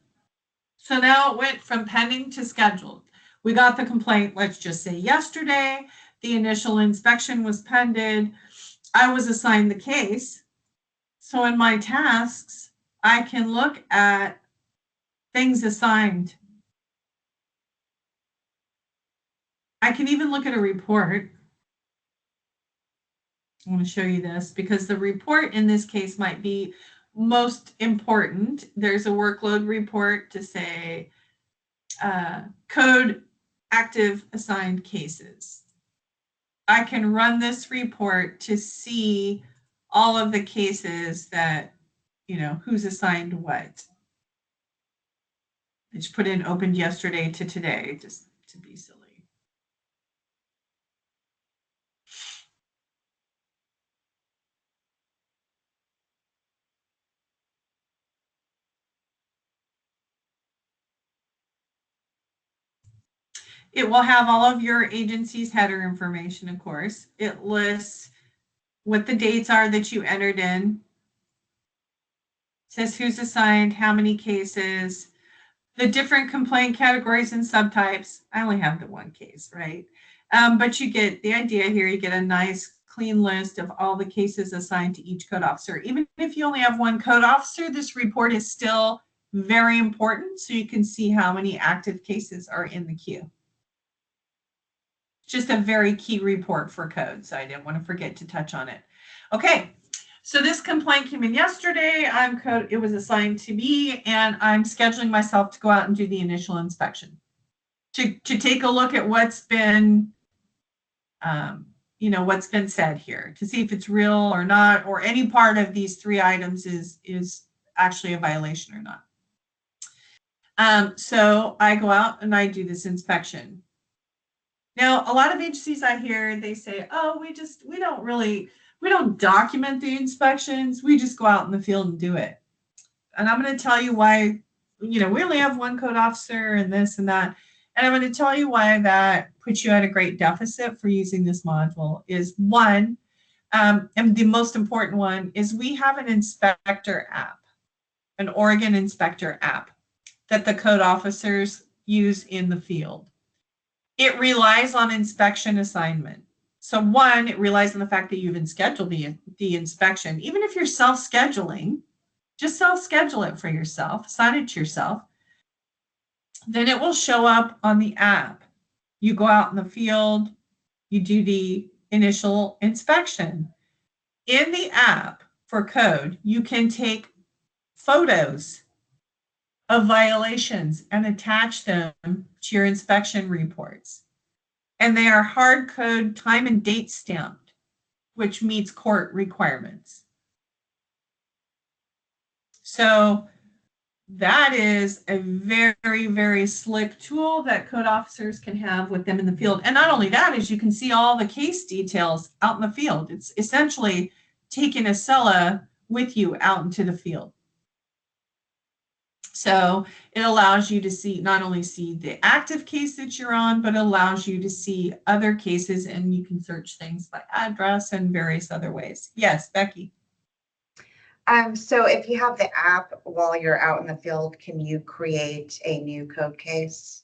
So now it went from pending to scheduled. We got the complaint, let's just say yesterday. The initial inspection was pending. I was assigned the case. So in my tasks, I can look at things assigned. I can even look at a report. I want to show you this because the report in this case might be most important. There's a workload report to say code active assigned cases. I can run this report to see all of the cases that, who's assigned what. I just put in opened yesterday to today just to be silly. It will have all of your agency's header information, of course. It lists what the dates are that you entered in. It says who's assigned, how many cases, the different complaint categories and subtypes. I only have the one case, right? But you get the idea here. You get a nice clean list of all the cases assigned to each code officer. Even if you only have one code officer, this report is still very important so you can see how many active cases are in the queue. Just a very key report for code, so I didn't want to forget to touch on it. Okay, so this complaint came in yesterday. It was assigned to me, and I'm scheduling myself to go out and do the initial inspection to take a look at what's been, what's been said here to see if it's real or not, or any part of these 3 items is actually a violation or not. So I go out and I do this inspection. Now, a lot of agencies I hear, they say, oh, we don't document the inspections. We just go out in the field and do it. And I'm going to tell you why, we only have one code officer and this and that. And I'm going to tell you why that puts you at a great deficit for using this module is one, and the most important one is we have an inspector app, an Oregon inspector app that the code officers use in the field. It relies on inspection assignment. So one, it relies on the fact that you've scheduled the inspection. Even if you're self-scheduling, just self-schedule it for yourself, assign it to yourself. Then it will show up on the app. You go out in the field, you do the initial inspection. In the app for code, you can take photos of violations and attach them to your inspection reports. And they are hard code time and date stamped, which meets court requirements. So that is a very, very slick tool that code officers can have with them in the field. And not only that, is you can see all the case details out in the field. It's essentially taking Acela with you out into the field. So it allows you to not only see the active case that you're on, but it allows you to see other cases, and you can search things by address and various other ways. Yes, Becky. So if you have the app while you're out in the field, can you create a new code case?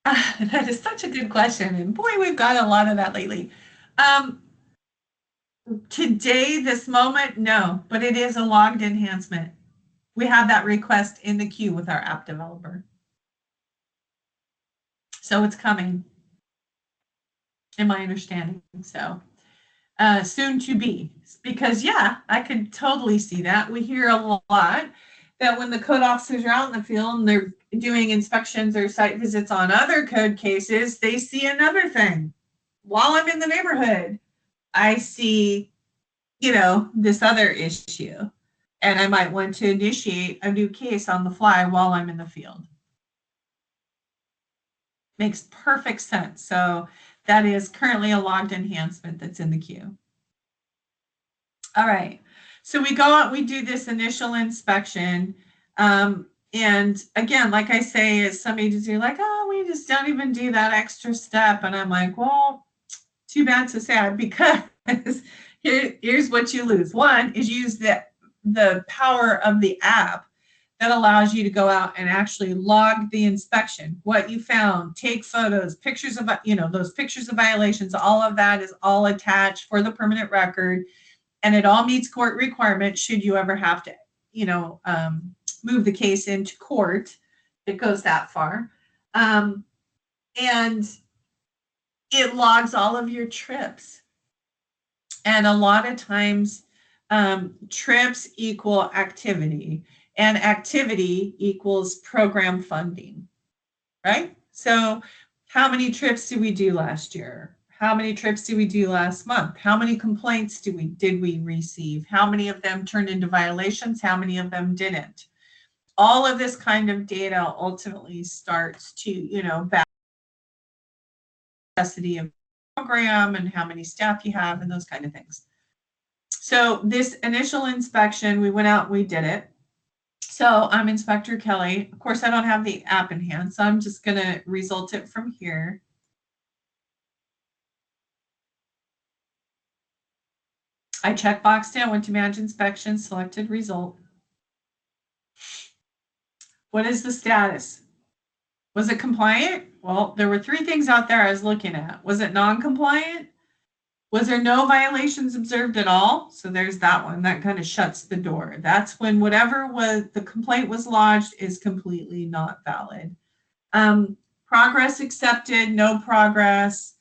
That is such a good question. And boy, we've got a lot of that lately. Today, this moment, no, but it is a logged enhancement. We have that request in the queue with our app developer. So it's coming, in my understanding. So soon to be, because yeah, I could totally see that. We hear a lot that when the code officers are out in the field and they're doing inspections or site visits on other code cases, they see another thing. While I'm in the neighborhood, I see, this other issue. And I might want to initiate a new case on the fly while I'm in the field. Makes perfect sense. So that is currently a logged enhancement that's in the queue. All right. So we go out, we do this initial inspection. And again, like I say, some agencies are like, oh, we just don't even do that extra step. And I'm like, well, too bad, so sad, because here's what you lose. One is use the power of the app that allows you to go out and actually log the inspection, what you found, take photos, pictures of, those pictures of violations, all of that is all attached for the permanent record. And it all meets court requirements should you ever have to, move the case into court. It goes that far. And it logs all of your trips. And a lot of times, trips equal activity, and activity equals program funding, right? So how many trips did we do last year? How many trips did we do last month? How many complaints did we receive? How many of them turned into violations? How many of them didn't? All of this kind of data ultimately starts to, back capacity of the program and how many staff you have and those kind of things. So this initial inspection, we went out and we did it. So I'm Inspector Kelly. Of course, I don't have the app in hand, so I'm just going to result it from here. I checkboxed it, went to manage inspection, selected result. What is the status? Was it compliant? Well, there were 3 things out there I was looking at. Was it non-compliant? Was there no violations observed at all? So there's that one. That kind of shuts the door. That's when whatever was the complaint was lodged is completely not valid. Progress accepted, no progress,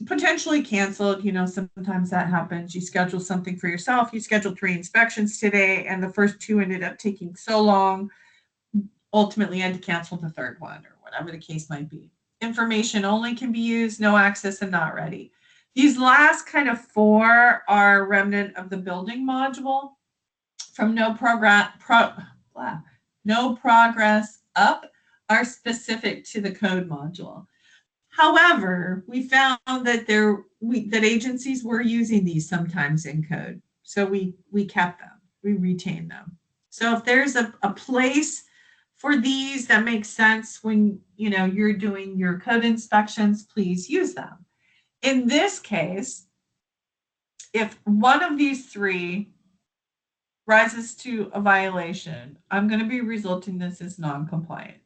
potentially canceled. Sometimes that happens. You schedule something for yourself. You scheduled 3 inspections today, and the first 2 ended up taking so long. Ultimately, I had to cancel the 3rd one, or whatever the case might be. Information only can be used, no access, and not ready. These last kind of 4 are remnant of the building module. From no progress up are specific to the code module. However, we found that that agencies were using these sometimes in code. So we kept them, we retained them. So if there's a place for these that makes sense when you're doing your code inspections, please use them. In this case, if one of these 3 rises to a violation, I'm going to be resulting this as non-compliant.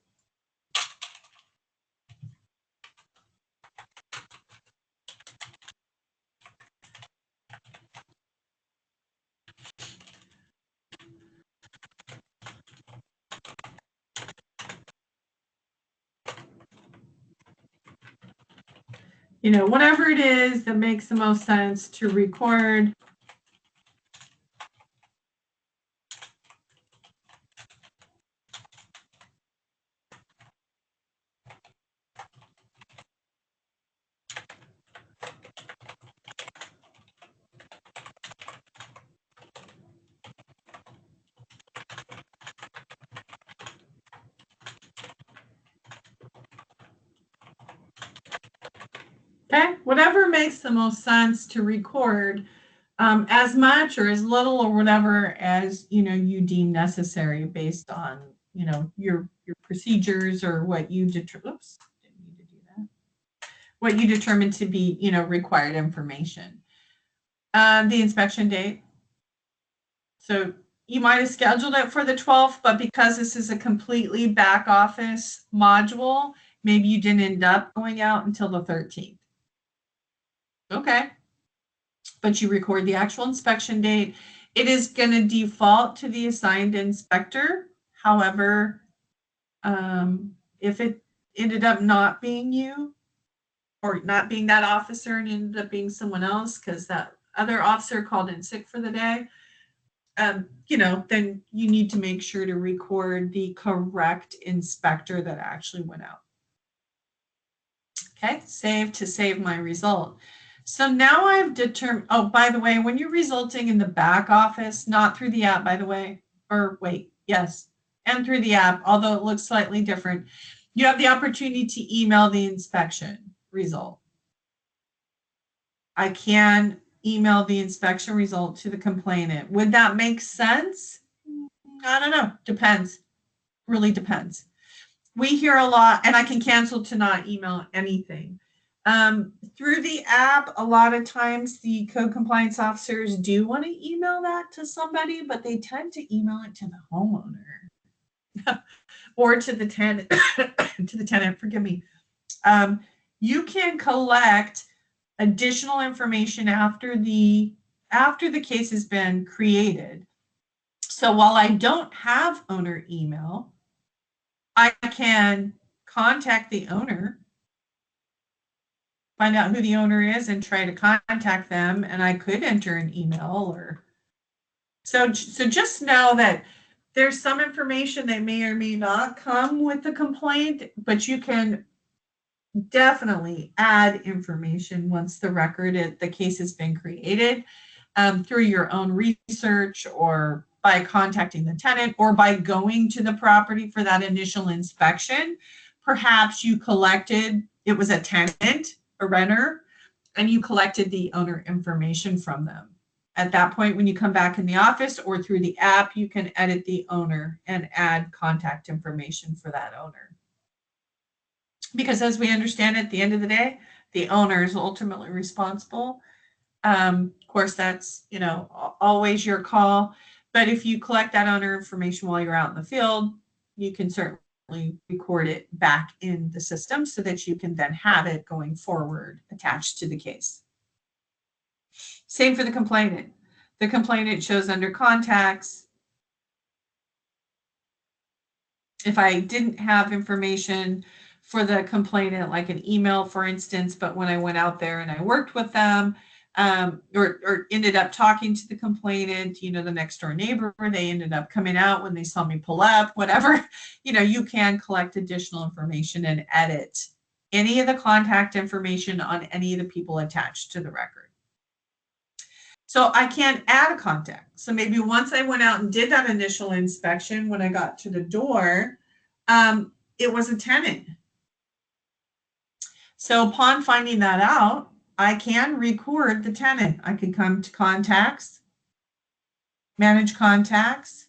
Whatever it is that makes the most sense to record. Okay, whatever makes the most sense to record, as much or as little or whatever as you deem necessary based on your procedures or what you determine. Oops, didn't need to do that. What you determine to be required information. The inspection date. So you might have scheduled it for the 12th, but because this is a completely back office module, maybe you didn't end up going out until the 13th. Okay, but you record the actual inspection date. It is going to default to the assigned inspector. However, if it ended up not being you or not being that officer and ended up being someone else because that other officer called in sick for the day, then you need to make sure to record the correct inspector that actually went out. Okay, save to save my result. So now I've determined, oh, by the way, when you're resulting in the back office, not through the app, by the way, or wait, yes, and through the app, although it looks slightly different, you have the opportunity to email the inspection result. I can email the inspection result to the complainant. Would that make sense? I don't know. Depends. Really depends. We hear a lot, and I can cancel to not email anything. Through the app, a lot of times the code compliance officers do want to email that to somebody, but they tend to email it to the homeowner. or to the tenant, to the tenant, forgive me. You can collect additional information after the case has been created. So while I don't have owner email, I can contact the owner, find out who the owner is and try to contact them, and I could enter an email or so just know that there's some information that may or may not come with the complaint, but you can definitely add information once the case has been created, through your own research or by contacting the tenant or by going to the property for that initial inspection. Perhaps you collected, it was a tenant, a renter, and you collected the owner information from them. At that point, when you come back in the office or through the app, you can edit the owner and add contact information for that owner. Because as we understand, at the end of the day, the owner is ultimately responsible. Of course, that's, always your call. But if you collect that owner information while you're out in the field, you can certainly record it back in the system so that you can then have it going forward attached to the case. Same for the complainant. The complainant shows under contacts. If I didn't have information for the complainant, like an email, for instance, but when I went out there and I worked with them, or ended up talking to the complainant, the next door neighbor, they ended up coming out when they saw me pull up, whatever, you can collect additional information and edit any of the contact information on any of the people attached to the record. So I can add a contact. So maybe once I went out and did that initial inspection, when I got to the door, it was a tenant. So upon finding that out, I can record the tenant. I could come to contacts, manage contacts.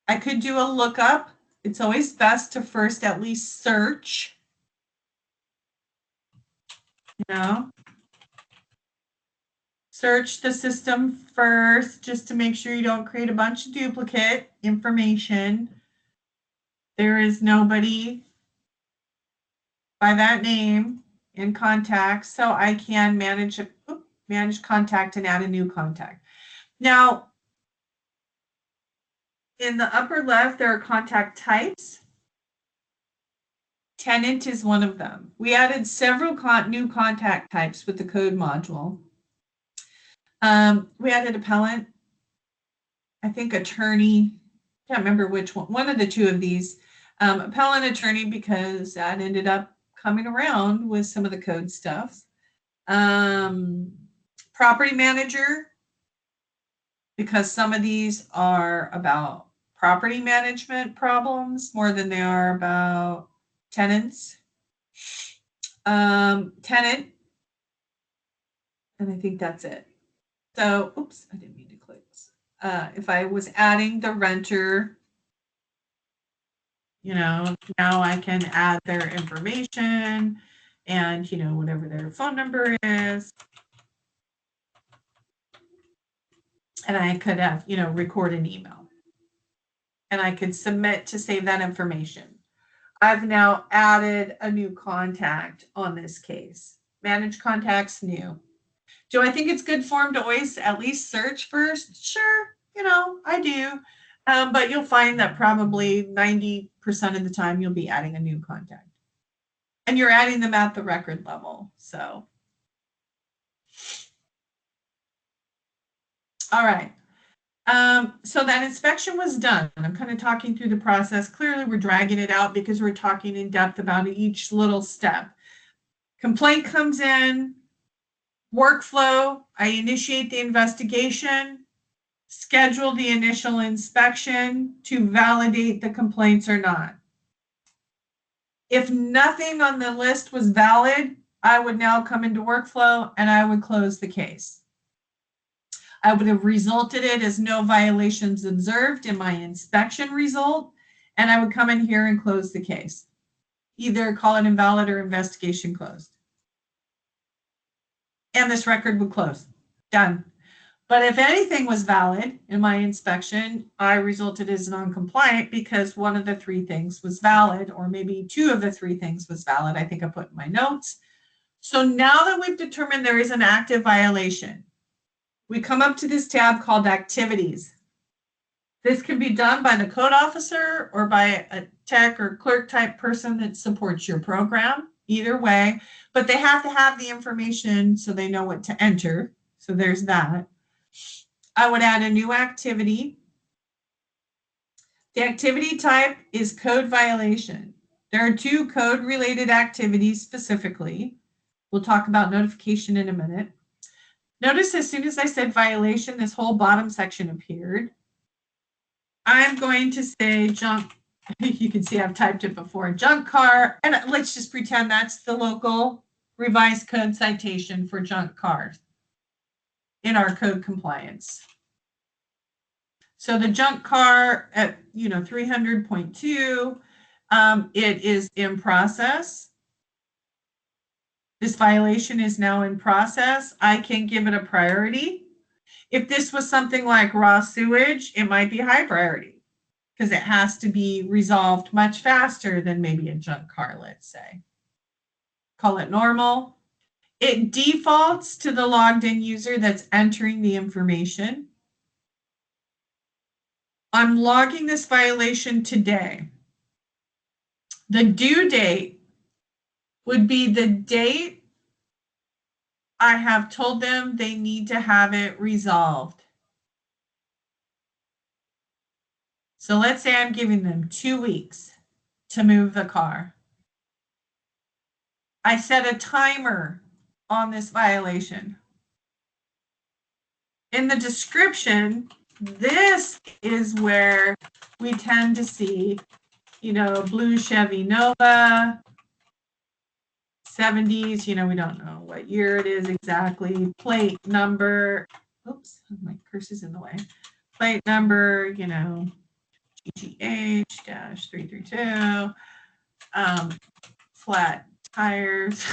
I could do a lookup. It's always best to first at least search, search the system first, just to make sure you don't create a bunch of duplicate information. There is nobody by that name in contacts, so I can manage contact and add a new contact. Now, in the upper left, there are contact types. Tenant is one of them. We added several new contact types with the code module. We added appellant, I think attorney, can't remember which one of the two of these. Appellant, attorney, because that ended up coming around with some of the code stuff. Property manager, because some of these are about property management problems more than they are about tenants. Tenant, and I think that's it. So, oops, I didn't mean to click. If I was adding the renter, now I can add their information and, whatever their phone number is. And I could have, record an email. And I could submit to save that information. I've now added a new contact on this case. Manage contacts, new. Do I think it's good form to always at least search first? Sure, I do. But you'll find that probably 90% of the time you'll be adding a new contact. And you're adding them at the record level. So, all right. So that inspection was done. I'm kind of talking through the process. Clearly, we're dragging it out because we're talking in depth about each little step. Complaint comes in, workflow, I initiate the investigation, schedule the initial inspection to validate the complaints or not. If nothing on the list was valid, I would now come into workflow and I would close the case. I would have resulted it as no violations observed in my inspection result, and I would come in here and close the case. Either call it invalid or investigation closed. And this record would close. Done. But if anything was valid in my inspection, I resulted as non-compliant because one of the three things was valid, or maybe two of the three things was valid. I think I put in my notes. So now that we've determined there is an active violation, we come up to this tab called Activities. This can be done by the code officer or by a tech or clerk type person that supports your program, either way, but they have to have the information so they know what to enter. So there's that. I would add a new activity. The activity type is code violation. There are two code related activities specifically. We'll talk about notification in a minute. Notice as soon as I said violation, this whole bottom section appeared. I'm going to say junk. You can see I've typed it before. Junk car. And let's just pretend that's the local revised code citation for junk cars in our code compliance. So the junk car at 300.2, it is in process. This violation is now in process. I can give it a priority. If this was something like raw sewage, it might be high priority because it has to be resolved much faster than maybe a junk car, let's say. Call it normal. It defaults to the logged in user that's entering the information. I'm logging this violation today. The due date would be the date I have told them they need to have it resolved. So let's say I'm giving them 2 weeks to move the car. I set a timer on this violation. In the description, this is where we tend to see, blue Chevy Nova, 70s, we don't know what year it is exactly, plate number, oops, my cursor's in the way, plate number, GGH-332, flat tires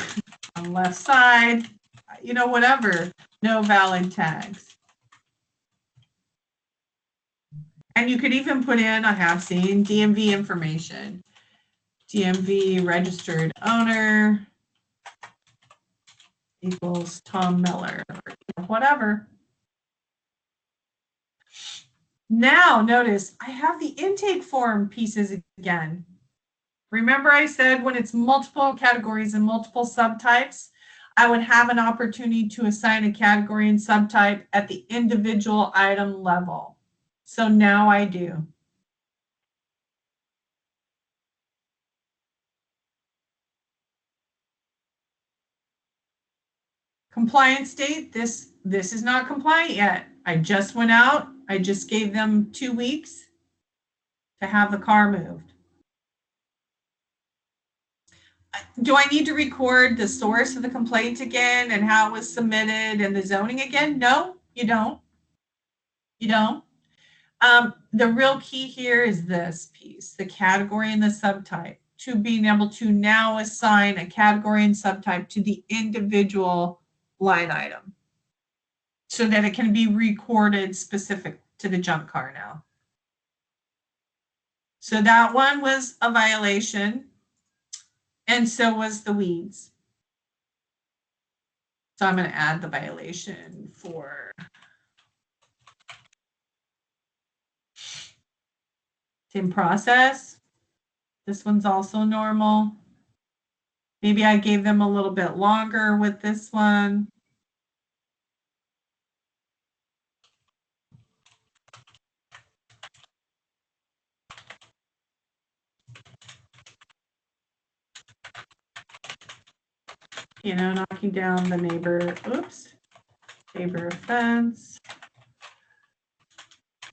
on left side, whatever, no valid tags. And you could even put in, I have seen, DMV information, DMV registered owner equals Tom Miller, or whatever. Now notice I have the intake form pieces again. Remember I said when it's multiple categories and multiple subtypes, I would have an opportunity to assign a category and subtype at the individual item level. So now I do. Compliance date, this is not compliant yet. I just went out. I just gave them 2 weeks to have the car moved. Do I need to record the source of the complaint again and how it was submitted and the zoning again? No, you don't. You don't. The real key here is this piece, the category and the subtype, to being able to now assign a category and subtype to the individual line item so that it can be recorded specific to the junk car now. So that one was a violation, and so was the weeds. So I'm going to add the violation for in process. This one's also normal. Maybe I gave them a little bit longer with this one. Knocking down the neighbor fence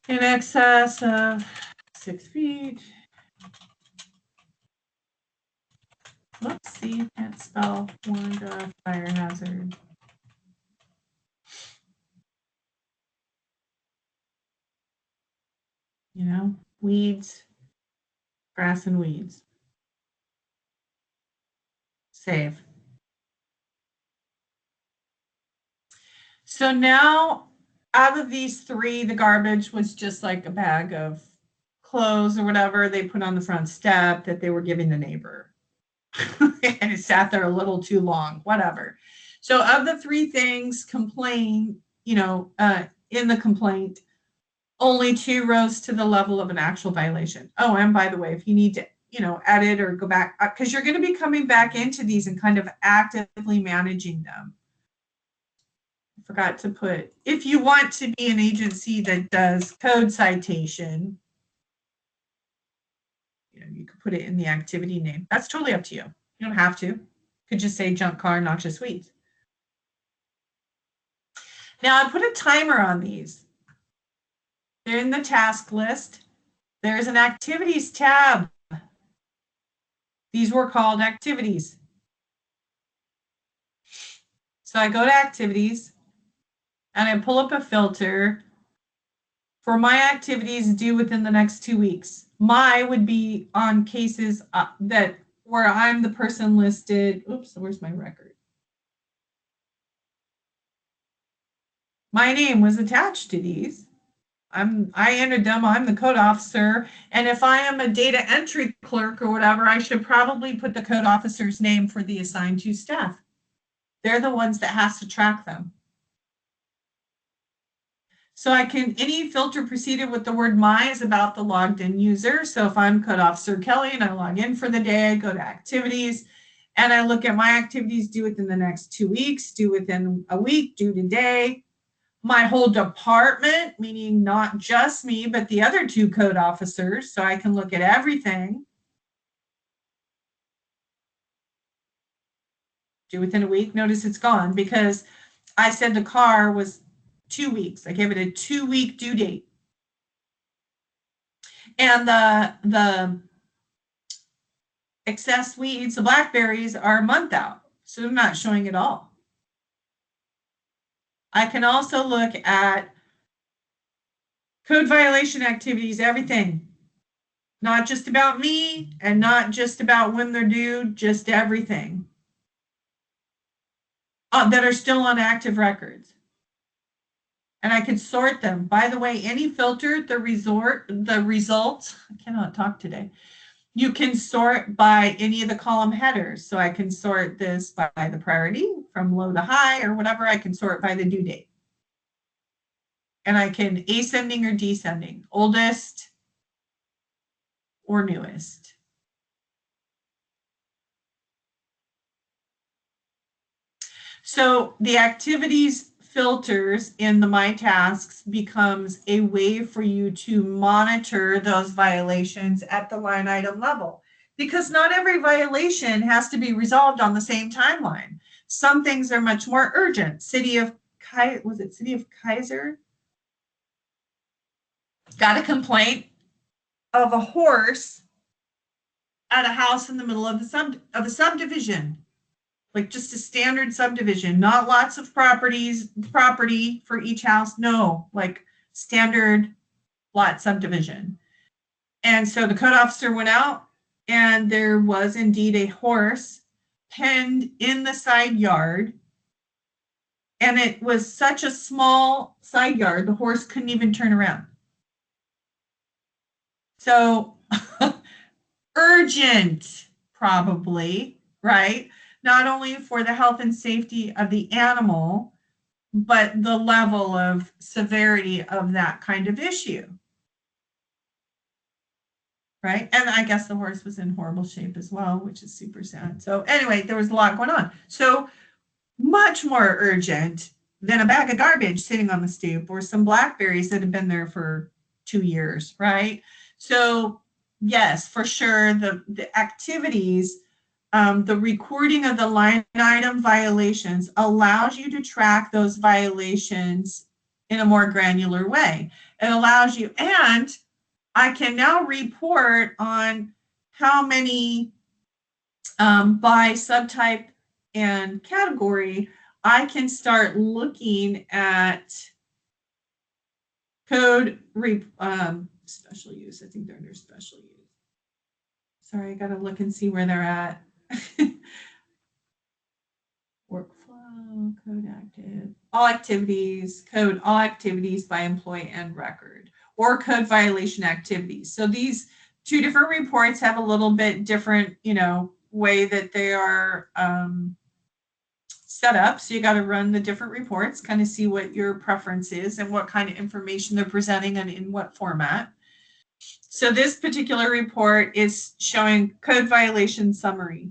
in excess of 6 feet. Let's see, can't spell warned of fire hazard. Weeds, grass and weeds. Save. So now Out of these three, the garbage was just like a bag of clothes or whatever they put on the front step that they were giving the neighbor. And it sat there a little too long, whatever. So of the three things complained, in the complaint, only two rose to the level of an actual violation. Oh, and by the way, if you need to, edit or go back, because you're going to be coming back into these and kind of actively managing them. I forgot to put, if you want to be an agency that does code citation, you could put it in the activity name. That's totally up to you. You don't have to. You could just say junk car, noxious weeds. Now I put a timer on these. They're in the task list. There's an activities tab. These were called activities. So I go to activities and I pull up a filter for my activities due within the next 2 weeks. My would be on cases that where I'm the person listed. Oops, where's my record? My name was attached to these. I entered them. I'm the code officer. And if I am a data entry clerk or whatever, I should probably put the code officer's name for the assigned to staff. They're the ones that has to track them. So any filter preceded with the word my is about the logged in user. So if I'm code officer Kelly and I log in for the day, I go to activities and I look at my activities due within the next 2 weeks, due within a week, due today. My whole department, meaning not just me, but the other two code officers, so I can look at everything. Due within a week, notice it's gone because I said the car was 2 weeks. I gave it a 2-week due date. And the excess weeds, the blackberries, are a month out, so they're not showing at all. I can also look at code violation activities, everything. Not just about me and not just about when they're due, just everything that are still on active records. And I can sort them. By the way, any filter, the results, I cannot talk today. You can sort by any of the column headers. So I can sort this by the priority from low to high or whatever. I can sort by the due date. And I can ascending or descending, oldest or newest. So the activities filters in the My Tasks becomes a way for you to monitor those violations at the line item level, because not every violation has to be resolved on the same timeline. Some things are much more urgent. City of Kaiser? Got a complaint of a horse at a house in the middle of a subdivision. Like just a standard subdivision, not lots of property for each house. No, like standard lot subdivision. And so the code officer went out and there was indeed a horse penned in the side yard. And it was such a small side yard, the horse couldn't even turn around. So urgent, probably, right? Not only for the health and safety of the animal, but the level of severity of that kind of issue. Right? And I guess the horse was in horrible shape as well, which is super sad. So anyway, there was a lot going on. So much more urgent than a bag of garbage sitting on the stoop or some blackberries that have been there for 2 years, right? So yes, for sure, the activities, the recording of the line item violations allows you to track those violations in a more granular way. It allows you, and I can now report on how many by subtype and category. I can start looking at code special use. I think they're under special use. Sorry, I got to look and see where they're at. Workflow, code active, all activities, code all activities by employee and record, or code violation activities. So these two different reports have a little bit different, way that they are set up. So you got to run the different reports, kind of see what your preference is and what kind of information they're presenting and in what format. So this particular report is showing code violation summary.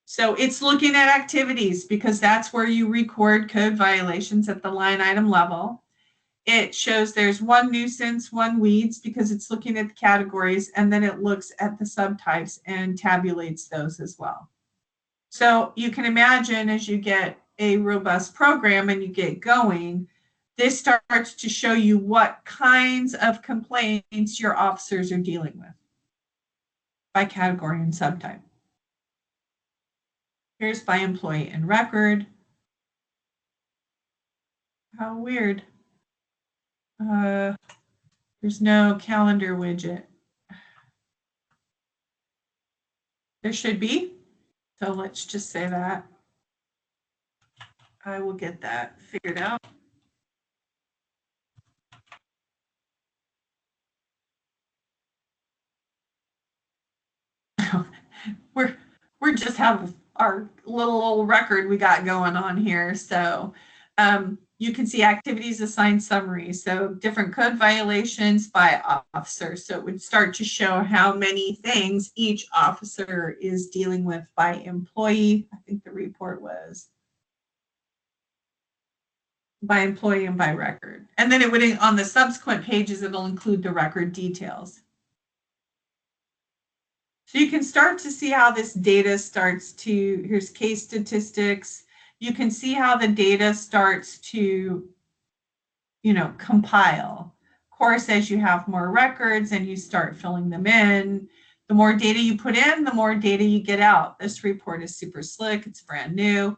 So it's looking at activities because that's where you record code violations at the line item level. It shows there's one nuisance, one weeds, because it's looking at the categories, and then it looks at the subtypes and tabulates those as well. So you can imagine as you get a robust program and you get going, this starts to show you what kinds of complaints your officers are dealing with by category and subtype. Here's by employee and record. How weird. There's no calendar widget. There should be. So let's just say that. I will get that figured out. we're just have our little old record we got going on here. So you can see activities assigned summary. So different code violations by officer. So it would start to show how many things each officer is dealing with by employee. I think the report was by employee and by record. And then it would, on the subsequent pages, it'll include the record details. So you can start to see how this data starts to, here's case statistics. You can see how the data starts to, compile. Of course, as you have more records and you start filling them in, the more data you put in, the more data you get out. This report is super slick. It's brand new.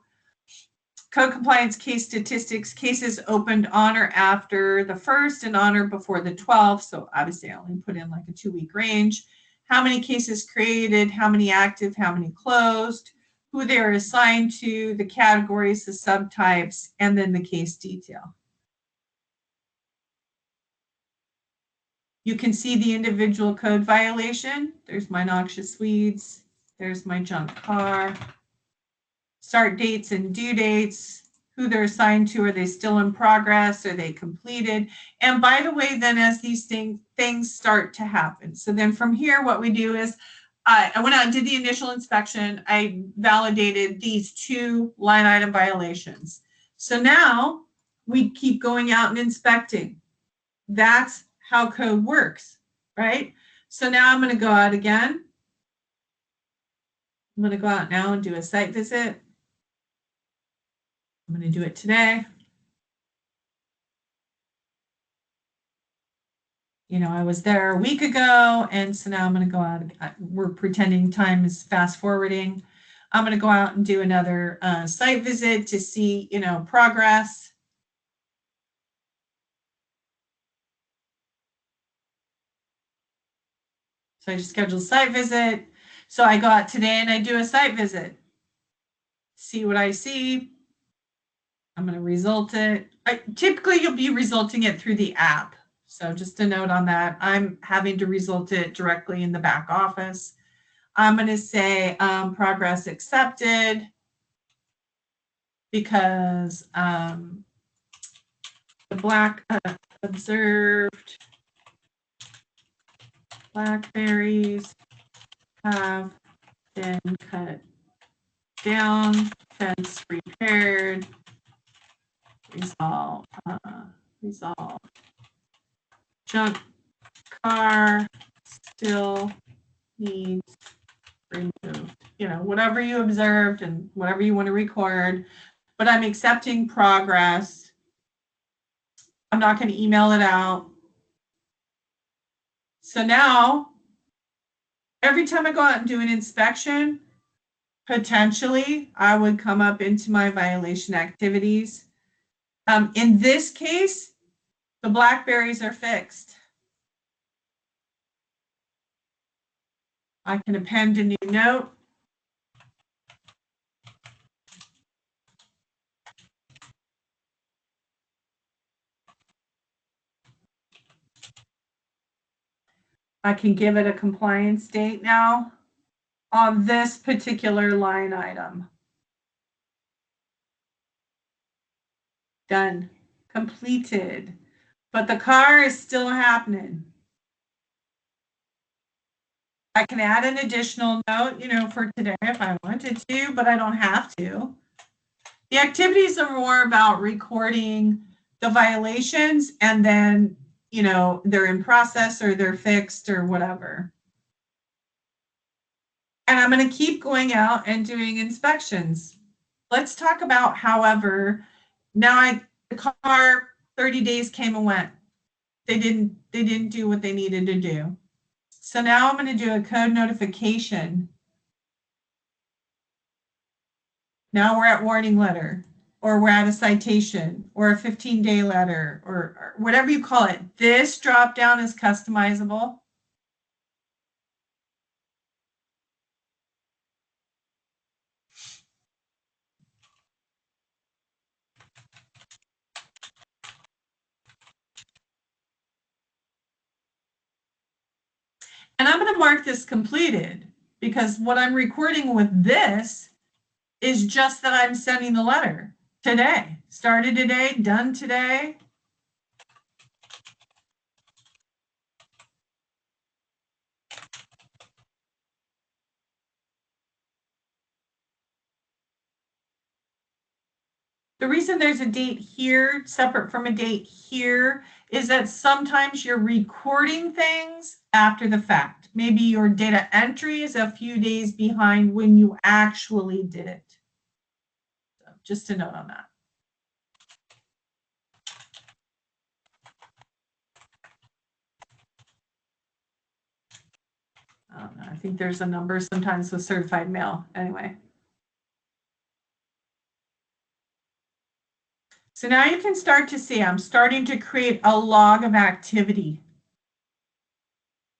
Code compliance case statistics, cases opened on or after the 1st and on or before the 12th. So obviously I only put in like a 2-week range. How many cases created, how many active, how many closed, who they are assigned to, the categories, the subtypes, and then the case detail. You can see the individual code violation. There's my noxious weeds. There's my junk car. Start dates and due dates, who they're assigned to, are they still in progress, are they completed? And by the way, then as these things start to happen. So then from here, what we do is I went out and did the initial inspection. I validated these 2 line item violations. So now we keep going out and inspecting. That's how code works, right? So now I'm going to go out again. I'm going to go out now and do a site visit. I'm going to do it today. I was there a week ago, and so now I'm going to go out. We're pretending time is fast forwarding. I'm going to go out and do another site visit to see, progress. So I just scheduled a site visit. So I go out today and I do a site visit. See what I see. I'm going to result it. Typically, you'll be resulting it through the app. So just a note on that. I'm having to result it directly in the back office. I'm going to say progress accepted because the observed blackberries have been cut down, fence repaired, resolve. Junk car still needs removed. Whatever you observed and whatever you want to record, but I'm accepting progress. I'm not going to email it out. So now, every time I go out and do an inspection, potentially I would come up into my violation activities. In this case, the blackberries are fixed. I can append a new note. I can give it a compliance date now on this particular line item. Done. Completed. But the car is still happening. I can add an additional note, for today if I wanted to, but I don't have to. The activities are more about recording the violations and then, they're in process or they're fixed or whatever. And I'm going to keep going out and doing inspections. Let's talk about, however, now the car 30 days came and went. They didn't do what they needed to do. So now I'm going to do a code notification. Now we're at warning letter, or we're at a citation, or a 15-day letter, or whatever you call it. This drop down is customizable. And I'm going to mark this completed because what I'm recording with this is just that I'm sending the letter today. Started today, done today. The reason there's a date here separate from a date here is that sometimes you're recording things after the fact. Maybe your data entry is a few days behind when you actually did it. So just a note on that. I don't know. I think there's a number sometimes with certified mail. Anyway. So now you can start to see I'm starting to create a log of activity.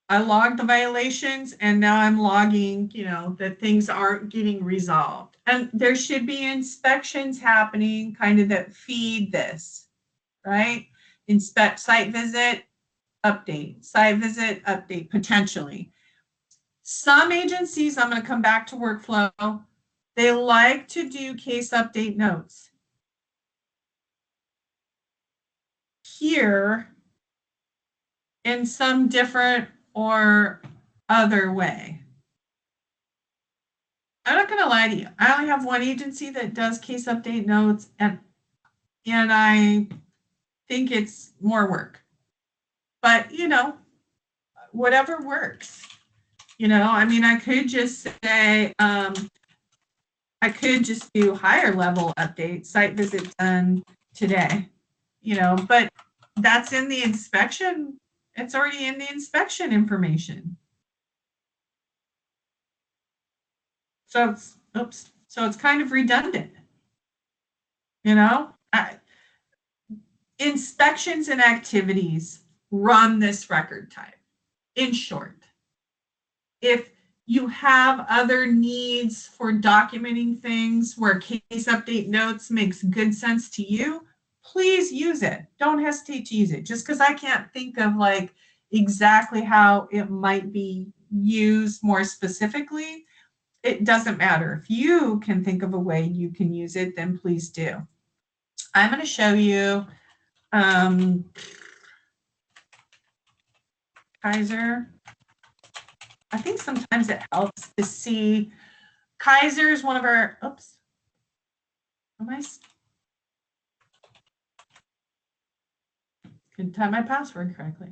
I logged the violations and now I'm logging, that things aren't getting resolved. And there should be inspections happening kind of that feed this, right? Inspect, site visit, update, potentially. Some agencies, I'm going to come back to workflow, they like to do case update notes. Here, in some different or other way. I'm not going to lie to you. I only have one agency that does case update notes, and I think it's more work. But, whatever works. I could just say, I could just do higher level update, site visit done today, but that's in the inspection. It's already in the inspection information. So it's kind of redundant. Inspections and activities run this record type. In short, if you have other needs for documenting things where case update notes makes good sense to you, please use it. Don't hesitate to use it. Just because I can't think of exactly how it might be used more specifically, it doesn't matter. If you can think of a way you can use it, then please do. I'm going to show you Kaiser. I think sometimes it helps to see. Kaiser is one of our, couldn't type my password correctly.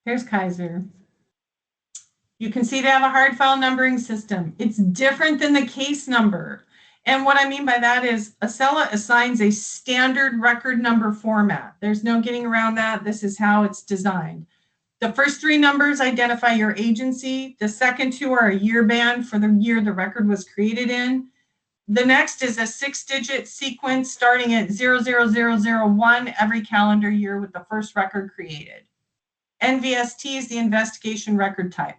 Here's Kaiser. You can see they have a hard file numbering system. It's different than the case number. And what I mean by that is Acela assigns a standard record number format. There's no getting around that. This is how it's designed. The first three numbers identify your agency. The second two are a year band for the year the record was created in. The next is a 6-digit sequence starting at 00001 every calendar year with the first record created. NVST is the investigation record type.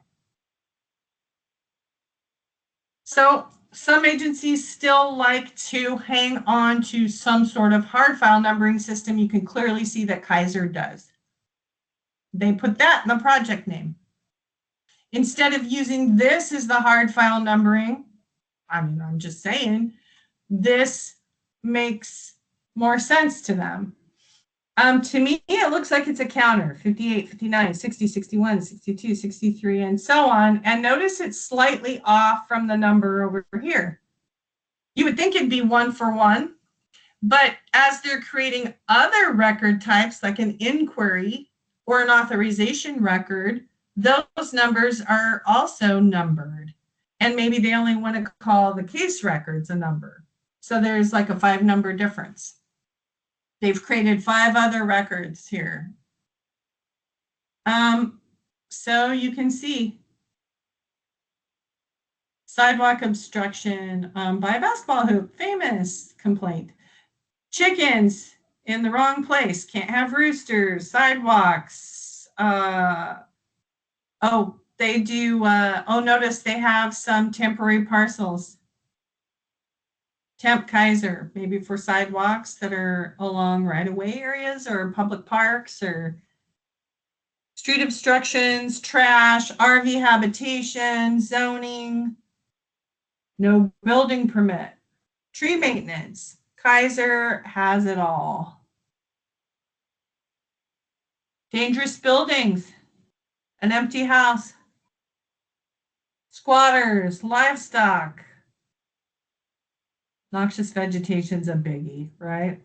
So some agencies still like to hang on to some sort of hard file numbering system. You can clearly see that Kaiser does. They put that in the project name. Instead of using this as the hard file numbering, I'm just saying, this makes more sense to them. To me, it looks like it's a counter, 58, 59, 60, 61, 62, 63, and so on. And notice it's slightly off from the number over here. You would think it'd be 1 for 1, but as they're creating other record types, like an inquiry or an authorization record, those numbers are also numbered. And maybe they only want to call the case records a number. So there's like a 5-number difference. They've created 5 other records here. So you can see sidewalk obstruction by a basketball hoop, famous complaint. Chickens in the wrong place, can't have roosters, sidewalks. They do, notice they have some temporary parcels. Temp Kaiser, maybe for sidewalks that are along right-of-way areas or public parks or street obstructions, trash, RV habitation, zoning, no building permit, tree maintenance. Kaiser has it all. Dangerous buildings, an empty house, squatters, livestock. Noxious vegetation's a biggie, right?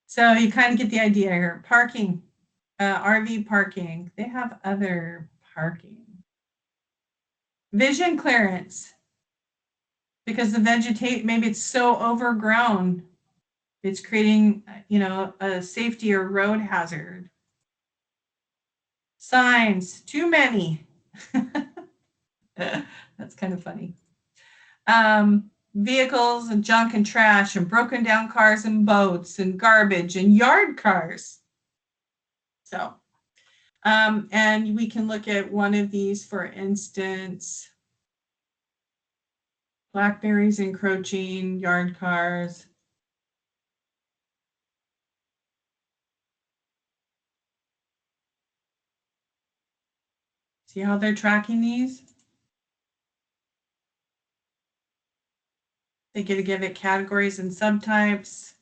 So you kind of get the idea here. Parking, RV parking. They have other parking. Vision clearance. Because the maybe it's so overgrown, it's creating, a safety or road hazard. Signs, too many. That's kind of funny. Vehicles and junk and trash and broken down cars and boats and garbage and yard cars. So, and we can look at one of these, for instance, blackberries encroaching, yard cars. See how they're tracking these? They get to give it categories and subtypes,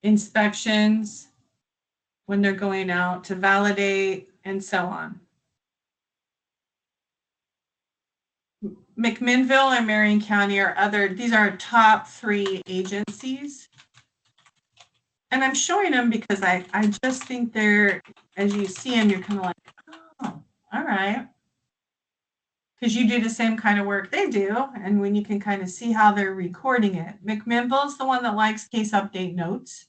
inspections when they're going out to validate, and so on. McMinnville and Marion County are these are top 3 agencies. And I'm showing them because I just think they're, as you see them, you're kind of like, oh, all right. Because you do the same kind of work they do, and when you can kind of see how they're recording it. McMinnville is the one that likes case update notes.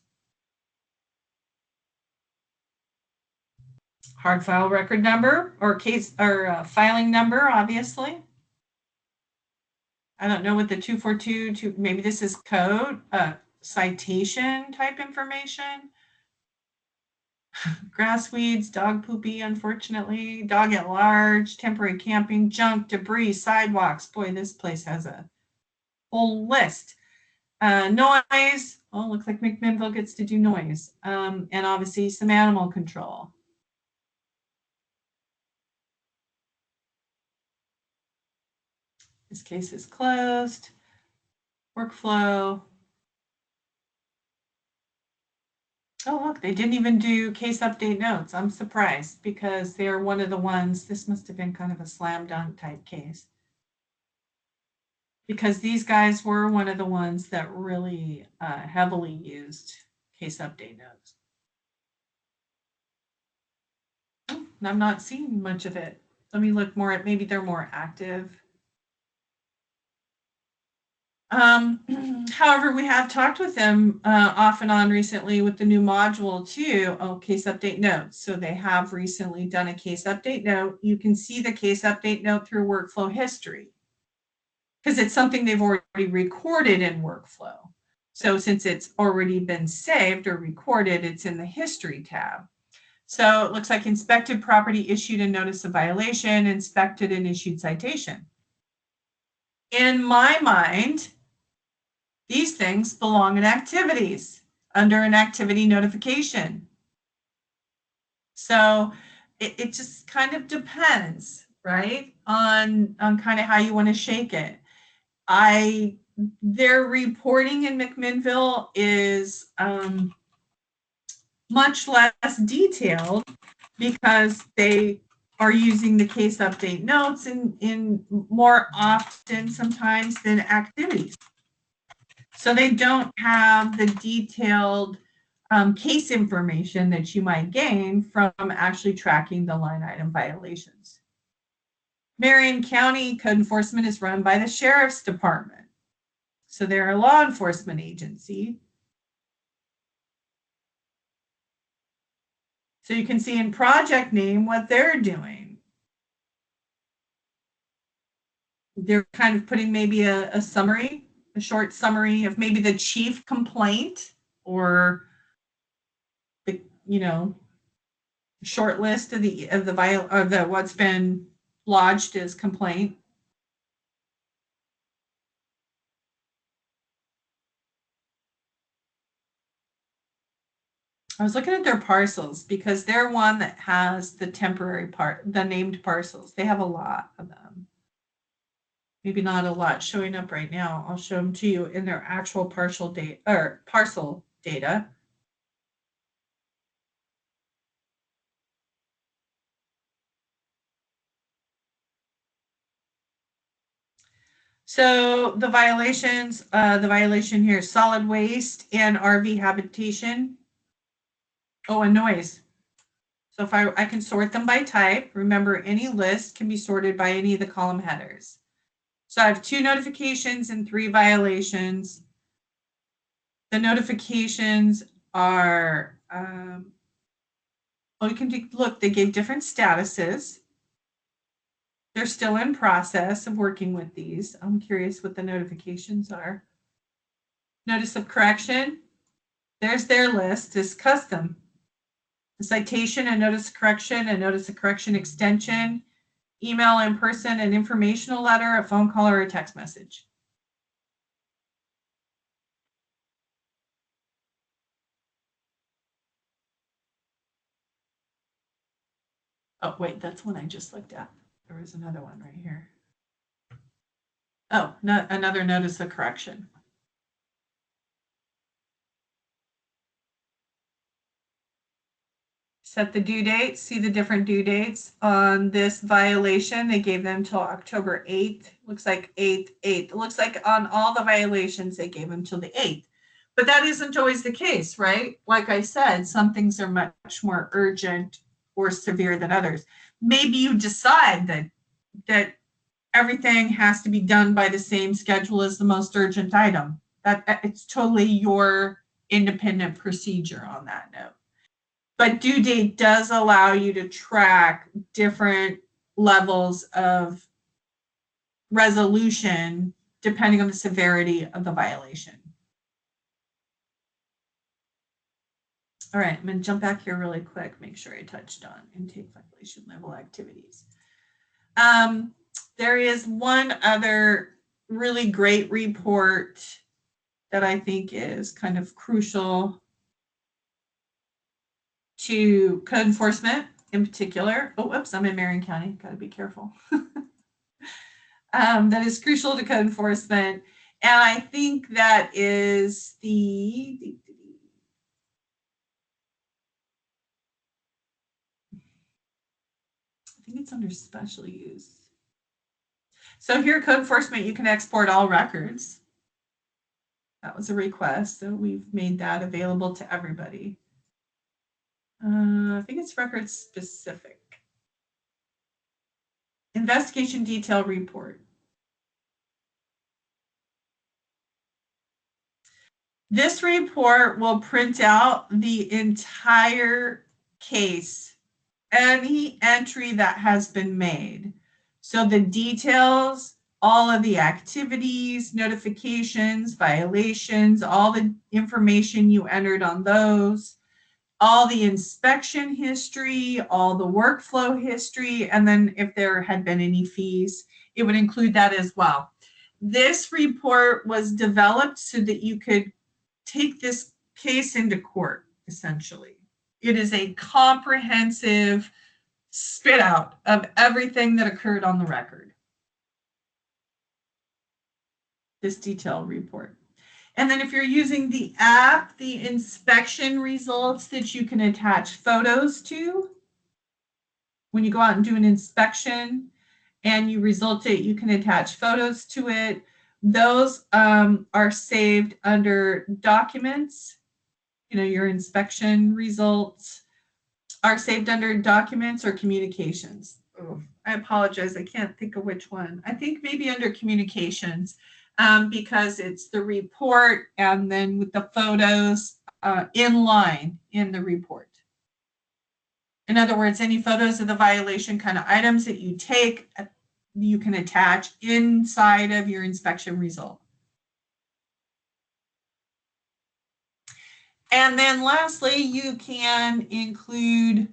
Hard file record number or case or filing number, obviously. I don't know what the 242, maybe this is code, citation type information. Grass weeds, dog poopy, unfortunately, dog at large, temporary camping, junk, debris, sidewalks. Boy, this place has a whole list. Noise. Oh, looks like McMinnville gets to do noise. And obviously some animal control. This case is closed. Workflow. Oh, look, they didn't even do case update notes. I'm surprised because they are one of the ones, this must have been kind of a slam dunk type case. Because these guys were one of the ones that really heavily used case update notes. I'm not seeing much of it. Let me look more at, maybe they're more active. However, we have talked with them off and on recently with the new module too, case update notes. So they have recently done a case update note. You can see the case update note through workflow history because it's something they've already recorded in workflow. So since it's already been saved or recorded, it's in the history tab. So it looks like inspected property, issued a notice of violation, inspected and issued citation. In my mind, these things belong in activities under an activity notification. So it just kind of depends, right, on kind of how you want to shake it. Their reporting in McMinnville is much less detailed because they are using the case update notes in more often sometimes than activities. So they don't have the detailed case information that you might gain from actually tracking the line item violations. Marion County Code Enforcement is run by the Sheriff's Department. So they're a law enforcement agency. So you can see in project name what they're doing. They're kind of putting maybe a summary, a short summary of maybe the chief complaint or the, short list of the what's been lodged as complaint. I was looking at their parcels because they're one that has the the named parcels. They have a lot of them. Maybe not a lot showing up right now. I'll show them to you in their actual parcel data. So the violation here is solid waste and RV habitation. Oh, and noise. So if I can sort them by type, remember any list can be sorted by any of the column headers. So I have 2 notifications and 3 violations. The notifications are, you can take, look, they gave different statuses. They're still in process of working with these. I'm curious what the notifications are. Notice of correction. There's their list. It's custom. A citation, a notice of correction extension, email in person, an informational letter, a phone call, or a text message. Oh, wait, that's one I just looked at. There was another one right here. Oh, no, another notice of correction. Set the due date. See the different due dates on this violation. They gave them till October 8th. Looks like 8th. It looks like on all the violations, they gave them till the 8th. But that isn't always the case, right? Like I said, some things are much more urgent or severe than others. Maybe you decide that everything has to be done by the same schedule as the most urgent item. That it's totally your independent procedure on that note. But due date does allow you to track different levels of resolution depending on the severity of the violation. All right, I'm going to jump back here really quick, make sure I touched on intake violation level activities. There is one other really great report that I think is kind of crucial to code enforcement in particular. Oh, whoops, I'm in Marion County, got to be careful. That is crucial to code enforcement. And I think that is I think it's under special use. So here at Code Enforcement, you can export all records. That was a request, so we've made that available to everybody. I think it's record specific. Investigation detail report. This report will print out the entire case, any entry that has been made. So the details, all of the activities, notifications, violations, all the information you entered on those, all the inspection history, all the workflow history, and then if there had been any fees, it would include that as well. This report was developed so that you could take this case into court, essentially. It is a comprehensive spit out of everything that occurred on the record. This detailed report. And then if you're using the app, the inspection results that you can attach photos to. When you go out and do an inspection and you result it, you can attach photos to it. Those are saved under documents. You know, your inspection results are saved under documents or communications. Oh, I apologize, I can't think of which one. I think maybe under communications, because it's the report and then with the photos in line in the report. In other words, any photos of the violation kind of items that you take, you can attach inside of your inspection result. And then lastly, you can include,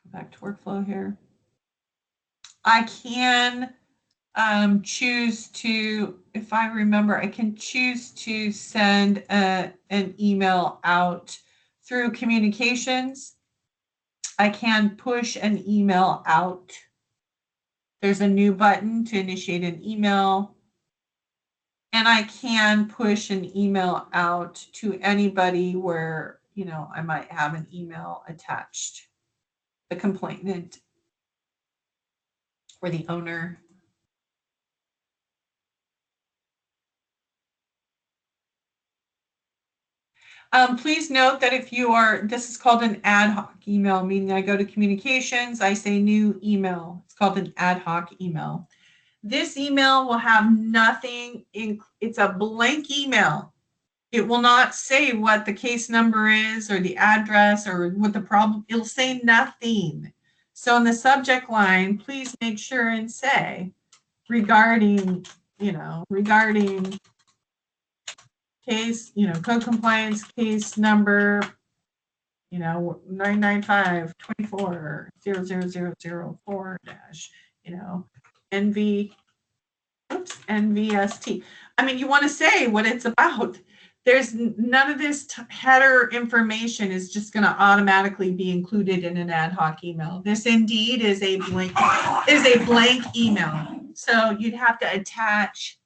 go back to workflow here. I can choose to, if I remember, I can choose to send an email out through communications. I can push an email out. There's a new button to initiate an email. And I can push an email out to anybody where, you know, I might have an email attached. The complainant or the owner. Please note that if you are, this is called an ad hoc email, meaning I go to communications, I say new email. It's called an ad hoc email. This email will have nothing, it's a blank email. It will not say what the case number is or the address or what the problem, it'll say nothing. So in the subject line, please make sure and say regarding, you know, regarding case, you know, code compliance case number, you know, 995-24-00004 dash, you know, NVST. I mean, you want to say what it's about. There's none of this header information is just going to automatically be included in an ad hoc email. This indeed is a blank email. So you'd have to attach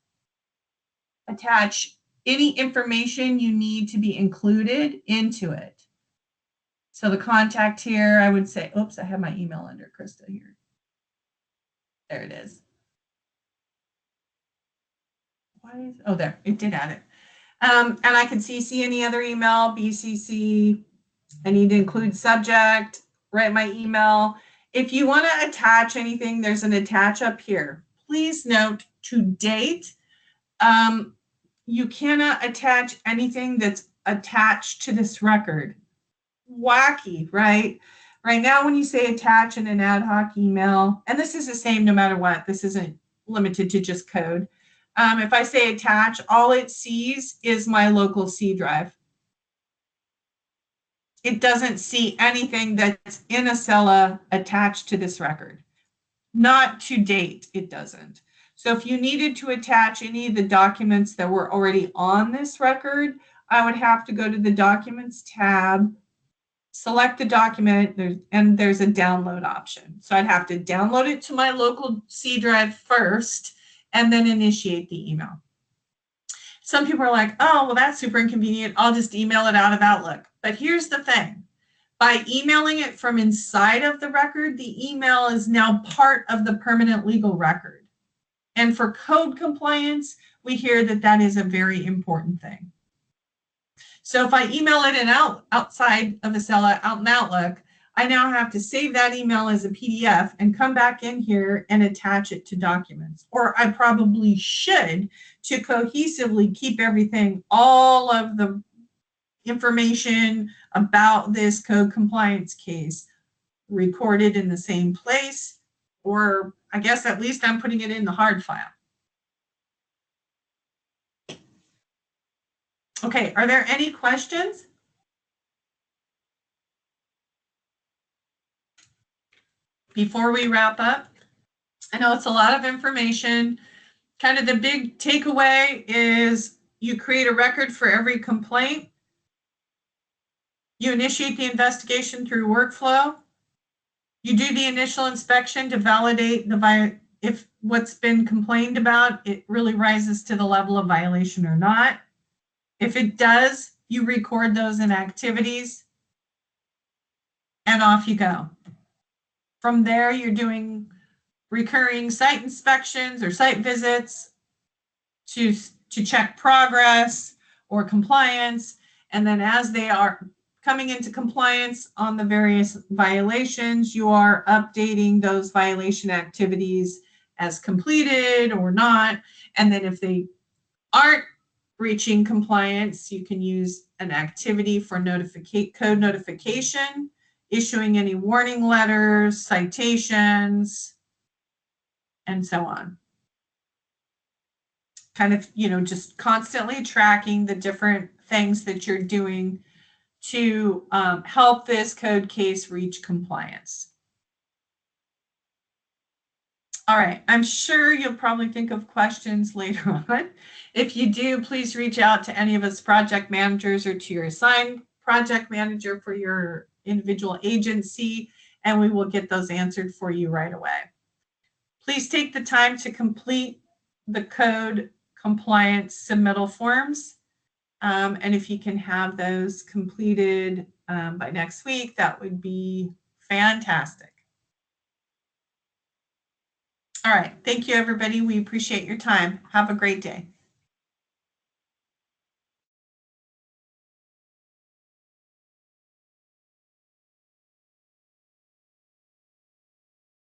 any information you need to be included into it. So the contact here, I would say, oops, I have my email under Krista here. There it is. Why is, oh, there, it did add it. And I can CC any other email, BCC. I need to include subject, write my email. If you want to attach anything, there's an attach up here. Please note to date, you cannot attach anything that's attached to this record. Wacky, right? Right now, when you say attach in an ad hoc email, and this is the same no matter what, this isn't limited to just code. If I say attach, all it sees is my local C drive. It doesn't see anything that's in Acela attached to this record. Not to date, it doesn't. So if you needed to attach any of the documents that were already on this record, I would have to go to the Documents tab, select the document, and there's a download option. So I'd have to download it to my local C drive first, and then initiate the email. Some people are like, oh, well, that's super inconvenient. I'll just email it out of Outlook. But here's the thing. By emailing it from inside of the record, the email is now part of the permanent legal record. And for code compliance, we hear that that is a very important thing. So if I email it outside of Acela, out in Outlook, I now have to save that email as a PDF and come back in here and attach it to documents. Or I probably should, to cohesively keep everything, all of the information about this code compliance case recorded in the same place, or I guess at least I'm putting it in the hard file. Okay, are there any questions? Before we wrap up, I know it's a lot of information. Kind of the big takeaway is you create a record for every complaint. You initiate the investigation through workflow. You do the initial inspection to validate if what's been complained about, it really rises to the level of violation or not. If it does, you record those in activities and off you go. From there, you're doing recurring site inspections or site visits to check progress or compliance. And then as they are coming into compliance on the various violations, you are updating those violation activities as completed or not. And then if they aren't reaching compliance, you can use an activity for code notification, issuing any warning letters, citations, and so on. Kind of, just constantly tracking the different things that you're doing to help this code case reach compliance. All right, I'm sure you'll probably think of questions later on. If you do, please reach out to any of us project managers or to your assigned project manager for your individual agency, and we will get those answered for you right away. Please take the time to complete the code compliance submittal forms. And if you can have those completed by next week, that would be fantastic. All right. Thank you, everybody. We appreciate your time. Have a great day.